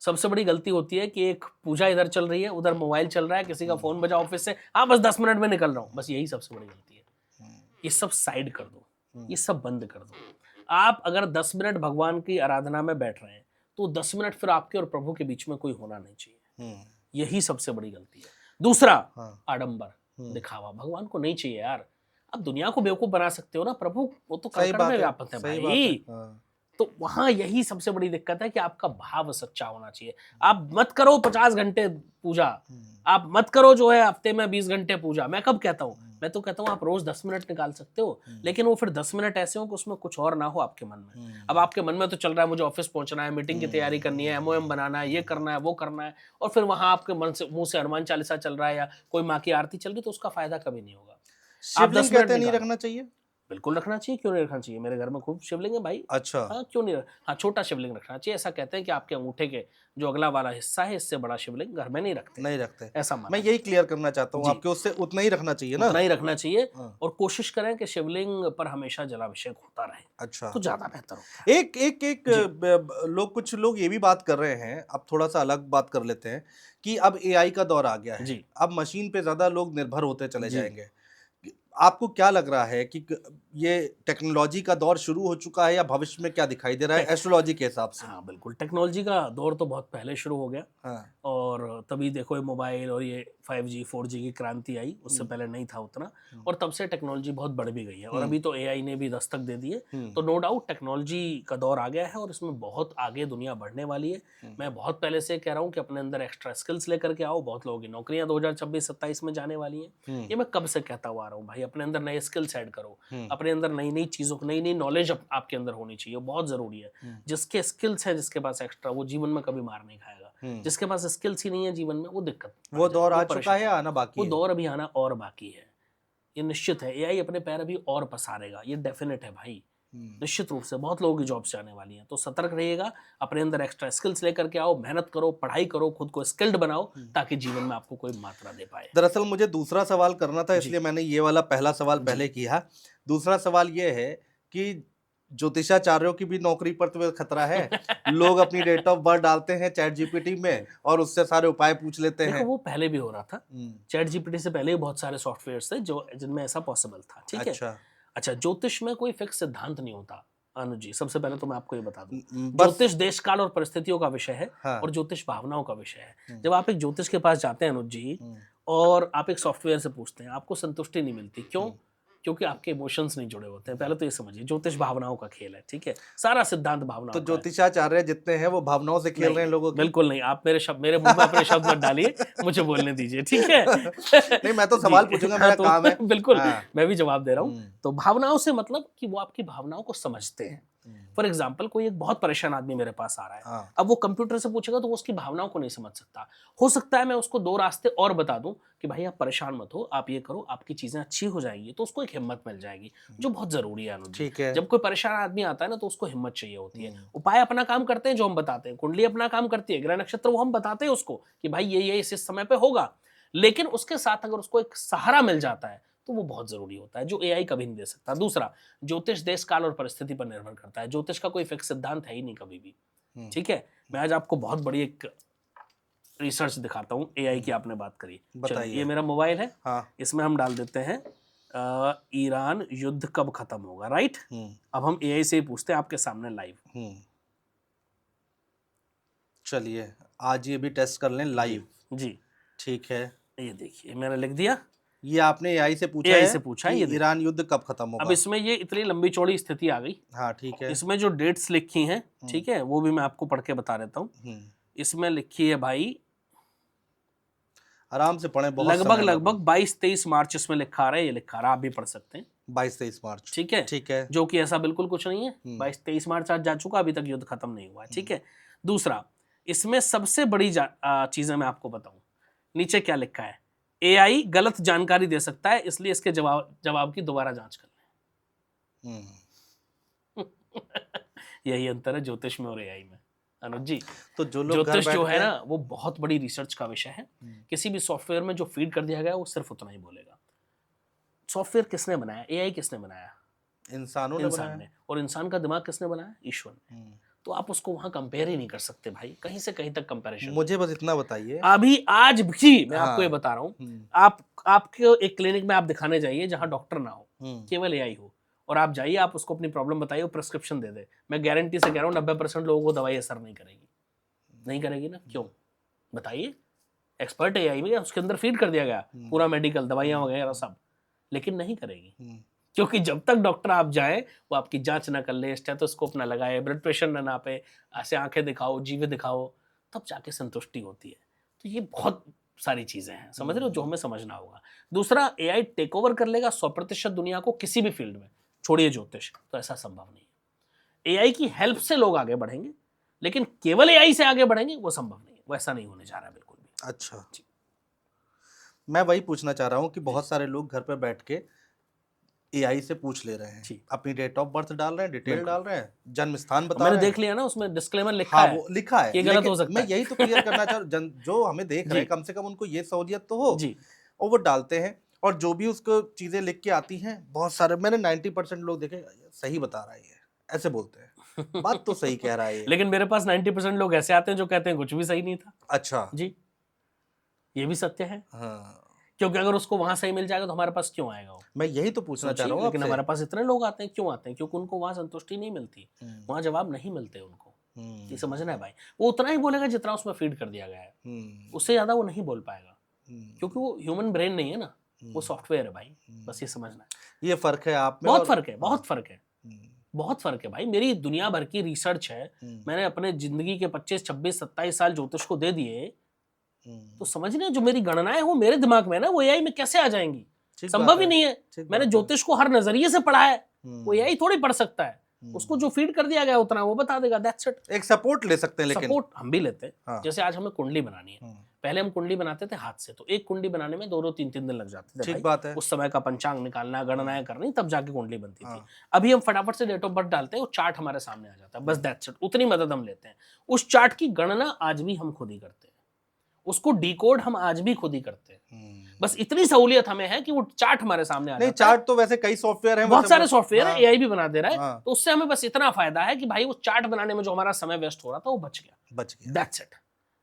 सबसे बड़ी गलती होती है कि एक पूजा इधर चल रही है, उधर मोबाइल चल रहा है, किसी का फोन बजा ऑफिस से, हाँ बस 10 मिनट में निकल रहा हूँ, बस यही सबसे बड़ी गलती है। ये सब साइड कर दो, ये सब बंद कर दो। आप अगर 10 मिनट भगवान की आराधना में बैठ रहे हैं तो 10 मिनट फिर आपके और प्रभु के बीच में कोई होना नहीं चाहिए। यही सबसे बड़ी गलती है। दूसरा, आडंबर, दिखावा भगवान को नहीं चाहिए यार। अब दुनिया को बेवकूफ बना सकते हो ना, प्रभु वो तो सही कण बात में है, व्यापक है सही भाई। बात है। तो वहां यही सबसे बड़ी दिक्कत है कि आपका भाव सच्चा होना चाहिए। आप मत करो 50 घंटे पूजा, आप मत करो जो है हफ्ते में 20 घंटे पूजा। मैं कब कहता हूँ? मैं तो कहता हूँ आप रोज 10 मिनट निकाल सकते हो, लेकिन वो फिर 10 मिनट ऐसे हो कि उसमें कुछ और ना हो आपके मन में। अब आपके मन में तो चल रहा है मुझे ऑफिस पहुंचना है, मीटिंग की तैयारी करनी है, एमओएम बनाना है, ये करना है, वो करना है, और फिर वहां आपके मन से मुंह से हनुमान चालीसा चल रहा है या कोई माँ की आरती चल रही, तो उसका फायदा कभी नहीं होगा। आप शिवलिंग 10 मिनट कहते नहीं निकालो। रखना चाहिए? बिल्कुल रखना चाहिए, क्यों नहीं रखना चाहिए? मेरे घर में खूब शिवलिंग है भाई। अच्छा। हाँ क्यों नहीं हाँ, छोटा शिवलिंग रखना चाहिए। ऐसा कहते हैं कि आपके अंगूठे के जो अगला वाला हिस्सा है, इससे बड़ा शिवलिंग घर में नहीं रखते, नहीं रखते। ऐसा मैं माना यही क्लियर करना चाहता हूँ जी। आपके, उससे उतना ही रखना चाहिए ना? उतना ही रखना चाहिए, हाँ। और कोशिश करें कि शिवलिंग पर हमेशा जलाभिषेक होता रहे, अच्छा, तो ज्यादा बेहतर होता है। एक एक एक जी। लोग, कुछ लोग ये भी बात कर रहे हैं, अब थोड़ा सा अलग बात कर लेते हैं, कि अब एआई का दौर आ गया है, जी अब मशीन पे ज्यादा लोग निर्भर होते चले जी। जाएंगे। आपको क्या लग रहा है कि ये टेक्नोलॉजी का दौर शुरू हो चुका है या भविष्य में क्या दिखाई दे रहा है एस्ट्रोलॉजी के हिसाब से? हाँ बिल्कुल, टेक्नोलॉजी का दौर तो बहुत पहले शुरू हो गया। हाँ। और तभी देखो ये मोबाइल और ये 5G 4G की क्रांति आई, उससे पहले नहीं था उतना। और तब से टेक्नोलॉजी बहुत बढ़ भी गई है, और अभी तो एआई ने भी दस्तक दे दी है। तो नो डाउट टेक्नोलॉजी का दौर आ गया है और इसमें बहुत आगे दुनिया बढ़ने वाली है। मैं बहुत पहले से कह रहा हूँ कि अपने अंदर एक्स्ट्रा स्किल्स लेकर के आओ। बहुत लोगों की नौकरियां 2026-27 में जाने वाली हैं। ये मैं कब से कहता हुआ आ रहा हूँ भाई, अपने अंदर नए स्किल्स ऐड करो, अपने अंदर नई नई चीजों, नई नई नॉलेज आपके अंदर होनी चाहिए, बहुत जरूरी है। जिसके स्किल्स है, जिसके पास एक्स्ट्रा, वो जीवन में कभी मार नहीं खाएगा। जिसके पास स्किल्स ही नहीं है जीवन में, वो दिक्कत, वो दौर आ चुका है या आना बाकी वो है? दौर अभी आना और बाकी है। ये निश्चित है, एआई अपने पैर अभी और पसारेगा, ये डेफिनेट है भाई। निश्चित रूप से बहुत लोगों की जॉब्स जाने वाली हैं। तो सतर्क रहिएगा, अपने अंदर एक्स्ट्रा स्किल्स लेकर के आओ, मेहनत करो, पढ़ाई करो, खुद को स्किल्ड बनाओ, ताकि जीवन में आपको कोई मात्रा दे पाए। दरअसल मुझे दूसरा सवाल करना था, इसलिए मैंने ये वाला पहला सवाल पहले किया। दूसरा सवाल ये है कि ज्योतिषाचार्यों की भी नौकरी पर तो खतरा है। लोग अपनी डेट ऑफ बर्थ डालते हैं चैट जीपीटी में और उससे सारे उपाय पूछ लेते देखो हैं। वो पहले भी हो रहा था, चैट जीपीटी से पहले भी बहुत सारे सॉफ्टवेयर थे जो जिनमें ऐसा पॉसिबल था। ठीक है, अच्छा। अच्छा, ज्योतिष में कोई फिक्स सिद्धांत नहीं होता। अनुज जी, सबसे पहले तो मैं आपको ये बता दूं, बस ज्योतिष देश काल और परिस्थितियों का विषय है हाँ। और ज्योतिष भावनाओं का विषय है। जब आप एक ज्योतिष के पास जाते हैं अनुज जी और आप एक सॉफ्टवेयर से पूछते हैं, आपको संतुष्टि नहीं मिलती, क्यों? क्योंकि आपके इमोशंस नहीं जुड़े होते हैं। पहले तो ये समझिए, ज्योतिष भावनाओं का खेल है, ठीक है, सारा सिद्धांत भावनाओं तो का है। ज्योतिषाचार्य जितने हैं वो भावनाओं से खेल नहीं, रहे हैं लोगों की। बिल्कुल नहीं। आप मेरे मुंह में अपने शब्द मत डालिए, मुझे बोलने दीजिए, ठीक है? नहीं, मैं तो सवाल जी, पूछूंगा, हाँ, मेरा तो काम है। बिल्कुल, हाँ। मैं भी जवाब दे रहा हूँ। तो भावनाओं से मतलब कि वो आपकी भावनाओं को समझते हैं। फॉर एग्जाम्पल, कोई एक बहुत परेशान आदमी मेरे पास आ रहा है, हाँ। अब वो कंप्यूटर से पूछेगा तो वो उसकी भावनाओं को नहीं समझ सकता। हो सकता है मैं उसको 2 रास्ते और बता दूं कि भाई आप परेशान मत हो, आप ये करो, आपकी चीजें अच्छी हो जाएंगी, तो उसको एक हिम्मत मिल जाएगी, जो बहुत जरूरी है अनुज जी। ठीक है। जब कोई परेशान आदमी आता है ना, तो उसको हिम्मत चाहिए होती है। उपाय अपना काम करते हैं जो हम बताते हैं, कुंडली अपना काम करती है, ग्रह नक्षत्र वो हम बताते हैं उसको कि भाई ये इस समय पे होगा, लेकिन उसके साथ अगर उसको एक सहारा मिल जाता है तो वो बहुत जरूरी होता है, जो एआई कभी नहीं दे सकता। दूसरा, ज्योतिष देश काल और परिस्थिति पर निर्भर करता है। ज्योतिष का कोई फिक्स सिद्धांत है ही नहीं कभी भी, ठीक है? मैं आज आपको बहुत बड़ी एक रिसर्च दिखाता हूँ एआई की। आपने बात करी, बताइए। ये मेरा मोबाइल है, हाँ। इसमें हम डाल देते हैं ईरान युद्ध कब खत्म होगा, राइट? अब हम एआई से ही पूछते हैं आपके सामने लाइव। चलिए आज ये भी टेस्ट कर लें लाइव। जी, ठीक है, ये देखिए मैंने लिख दिया, ये आपने एआई से पूछा एआई है से पूछा है, कि ये देखिए। ईरान युद्ध कब खत्म होगा। अब इसमें ये इतनी लंबी चौड़ी स्थिति आ गई। हाँ ठीक है। इसमें जो डेट्स लिखी हैं, ठीक है, वो भी मैं आपको पढ़ के बता देता हूँ। इसमें लिखी है भाई, आराम से पढ़ें, बहुत लगभग समय लगभग 22-23 मार्च इसमें लिखा आ रहा है, ये लिखा आ रहा है, आप भी पढ़ सकते हैं। 22-23 मार्च, ठीक है, ठीक है। जो कि ऐसा बिल्कुल कुछ नहीं है। 22-23 मार्च आज जा चुका, अभी तक युद्ध खत्म नहीं हुआ है, ठीक है। दूसरा, इसमें सबसे बड़ी चीजें मैं आपको बताऊं, नीचे क्या लिखा है, एआई गलत जानकारी दे सकता है, इसलिए इसके जवाब की दोबारा जांच कर लें। यही अंतर है ज्योतिष में और एआई में अनुज जी। तो जो लोग ज्योतिष जो है ना, वो बहुत बड़ी रिसर्च का विषय है। किसी भी सॉफ्टवेयर में जो फीड कर दिया गया वो सिर्फ उतना ही बोलेगा। सॉफ्टवेयर किसने बनाया? एआई किसने बनाया? इंसानों ने। और इंसान का दिमाग किसने बनाया? ईश्वर ने। तो आप उसको वहां कंपेयर ही नहीं कर सकते भाई, कहीं से कहीं तक कंपैरिजन। मुझे बस इतना बताइए, अभी आज भी मैं हाँ। आपको ये बता रहा हूँ, आपके एक क्लिनिक में आप दिखाने जाइए जहां डॉक्टर ना हो, केवल एआई हो, और आप जाइए, आप उसको अपनी प्रॉब्लम बताइए, वो प्रिस्क्रिप्शन दे दे, मैं गारंटी से कह रहा हूँ 90% लोगों को दवाई असर नहीं करेगी। नहीं करेगी ना, क्यों बताइए? एक्सपर्ट एआई में उसके अंदर फीड कर दिया गया पूरा मेडिकल, दवाइयां वगैरह सब, लेकिन नहीं करेगी, क्योंकि जब तक डॉक्टर आप जाए वो आपकी जांच ना कर ले, स्टेथोस्कोप ना लगाए, ब्लड प्रेशर ना नापे, ऐसे आंखें दिखाओ, जीवे दिखाओ, तब जाके संतुष्टि होती है। तो ये बहुत सारी चीजें हैं, समझ रहे हो, जो हमें समझना होगा। दूसरा, एआई टेक ओवर कर लेगा 100% दुनिया को किसी भी फील्ड में, छोड़िए ज्योतिष, तो ऐसा संभव नहीं है। एआई की हेल्प से लोग आगे बढ़ेंगे, लेकिन केवल एआई से आगे बढ़ेंगे वो संभव नहीं है, वैसा नहीं होने जा रहा है बिल्कुल भी। अच्छा जी, मैं वही पूछना चाह रहा हूँ कि बहुत सारे लोग घर पे बैठ के एआई से पूछ ले रहे हैं, अपनी डेट ऑफ बर्थ डाल रहे हैं, डिटेल डाल रहे हैं, जन्म स्थान बता रहे हैं। मैंने देख लिया ना, उसमें डिस्क्लेमर लिखा हाँ, है, वो लिखा है, ये गलत हो सकता मैं है। यही तो क्लियर करना चाह रहा हूँ, जो हमें देख रहे हैं कम से कम उनको ये सहूलियत तो हो जी। और वो डालते हैं, और जो भी उसको चीजें लिख के आती हैं, बहुत सारे, मैंने 90% लोग देखे सही बता रहा है, ये ऐसे बोलते हैं, बात तो सही कह रहा है ये। लेकिन मेरे पास 90% लोग ऐसे आते हैं जो कहते हैं कुछ भी सही नहीं था। अच्छा जी, ये भी सत्य है। हाँ, क्योंकि अगर उसको वहां सही मिल जाएगा तो हमारे पास क्यों आएगा वो? मैं यही तो पूछना चाह रहा हूँ लेकिन आपसे। हमारे पास इतने लोग आते हैं, क्यों आते हैं? क्योंकि उनको वहां संतुष्टि नहीं मिलती, वहां जवाब नहीं मिलते उनको। ये समझना है भाई, वो उतना ही बोलेगा जितना उसमें फीड कर दिया गया है, उससे ज्यादा वो नहीं बोल पाएगा, क्योंकि वो ह्यूमन ब्रेन नहीं है ना, वो सॉफ्टवेयर है भाई, बस ये समझना है। ये फर्क है आप में, बहुत फर्क है, बहुत फर्क है, बहुत फर्क है भाई। मेरी दुनिया भर की रिसर्च है, मैंने अपने जिंदगी के 25, 26, 27 साल ज्योतिष को दे दिए, तो समझ रहे, जो मेरी गणनाएं वो मेरे दिमाग में ना, वो एआई में कैसे आ जाएंगी? संभव ही नहीं है। मैंने ज्योतिष को हर नजरिए से पढ़ा है, वो एआई थोड़ी पढ़ सकता है। उसको जो फीड कर दिया गया उतना वो बता देगा, दैट्स इट। एक सपोर्ट ले सकते हैं, लेकिन सपोर्ट हम भी लेते हैं। हाँ। जैसे आज हमें कुंडली बनानी है, पहले हम कुंडली बनाते थे हाथ से, तो एक कुंडली बनाने में 2-2, 3-3 दिन लग जाते थे। ठीक बात है। उस समय का पंचांग निकालना, गणनाएं करनी, तब जाके कुंडली बनती थी। अभी हम फटाफट से डेट ऑफ बर्थ डालते हैं, वो चार्ट हमारे सामने आ जाता है, बस दैट्स इट। उतनी मदद हम लेते हैं। उस चार्ट की गणना आज भी हम खुद ही करते हैं, उसको डिकोड हम आज भी खुद ही करते हैं। बस इतनी सहूलियत हमें है कि वो चार्ट हमारे सामने आ जाता है। चार्ट तो वैसे कई सॉफ्टवेयर हैं, बहुत सारे सॉफ्टवेयर है, एआई भी बना दे रहा है। हाँ। तो उससे हमें बस इतना फायदा है कि भाई वो चार्ट बनाने में जो हमारा समय वेस्ट हो रहा था वो बच गया, दैट्स इट।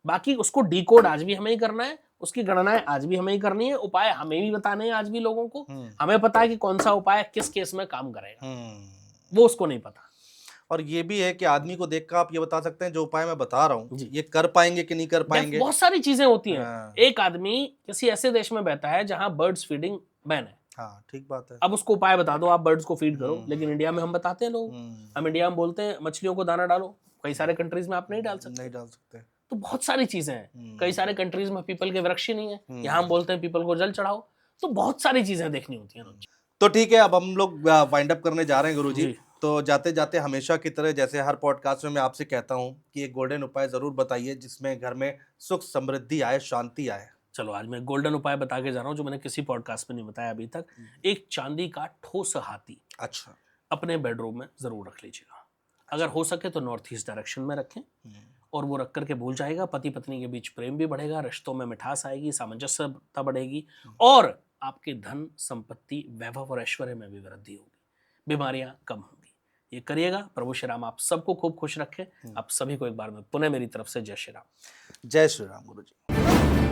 बाकी उसको डिकोड आज भी हमें ही करना है, उसकी गणनाएं आज भी हमें ही करनी है, उपाय हमें भी बताने हैं आज भी लोगों को। हमें पता है कि कौन सा उपाय किस केस में काम करेगा, वो उसको नहीं पता। और ये भी है कि आदमी को देखकर आप ये बता सकते हैं जो उपाय मैं बता रहा हूँ जी। ये कर पाएंगे कि नहीं कर पाएंगे। बहुत सारी चीजें होती हैं। हाँ। एक आदमी किसी ऐसे देश में बहता है जहां बर्ड्स फीडिंग बैन है, हाँ ठीक बात है। अब उसको उपाय बता दो, आप बर्ड्स को फीड करो। लेकिन इंडिया में हम बताते हैं लोग, हम इंडिया में बोलते हैं मछलियों को दाना डालो, कई सारे कंट्रीज में आप नहीं डाल सकते। नहीं डाल सकते। तो बहुत सारी चीजें हैं, कई सारे कंट्रीज में पीपल के वृक्ष ही नहीं है, यहाँ हम बोलते हैं पीपल को जल चढ़ाओ। तो बहुत सारी चीजें देखनी होती हैं। तो ठीक है, अब हम लोग वाइंड अप करने जा रहे हैं गुरुजी। जी। तो जाते जाते हमेशा की तरह जैसे हर पॉडकास्ट में मैं आपसे कहता हूँ कि एक गोल्डन उपाय जरूर बताइए जिसमें घर में सुख समृद्धि आए, शांति आए। चलो आज मैं गोल्डन उपाय बता के जा रहा हूँ जो मैंने किसी पॉडकास्ट में नहीं बताया अभी तक। एक चांदी का ठोस हाथी अच्छा। अपने बेडरूम में जरूर रख लीजिएगा। अगर हो सके तो नॉर्थ ईस्ट डायरेक्शन में रखें, और वो रख करके भूल जाएगा। पति पत्नी के बीच प्रेम भी बढ़ेगा, रिश्तों में मिठास आएगी, सामंजस्यता बढ़ेगी, और आपके धन संपत्ति वैभव और ऐश्वर्य में भी वृद्धि होगी, बीमारियां कम होंगी। ये करिएगा। प्रभु श्री राम आप सबको खूब खुश रखें। आप सभी को एक बार में पुनः मेरी तरफ से जय श्री राम। जय श्री राम गुरुजी।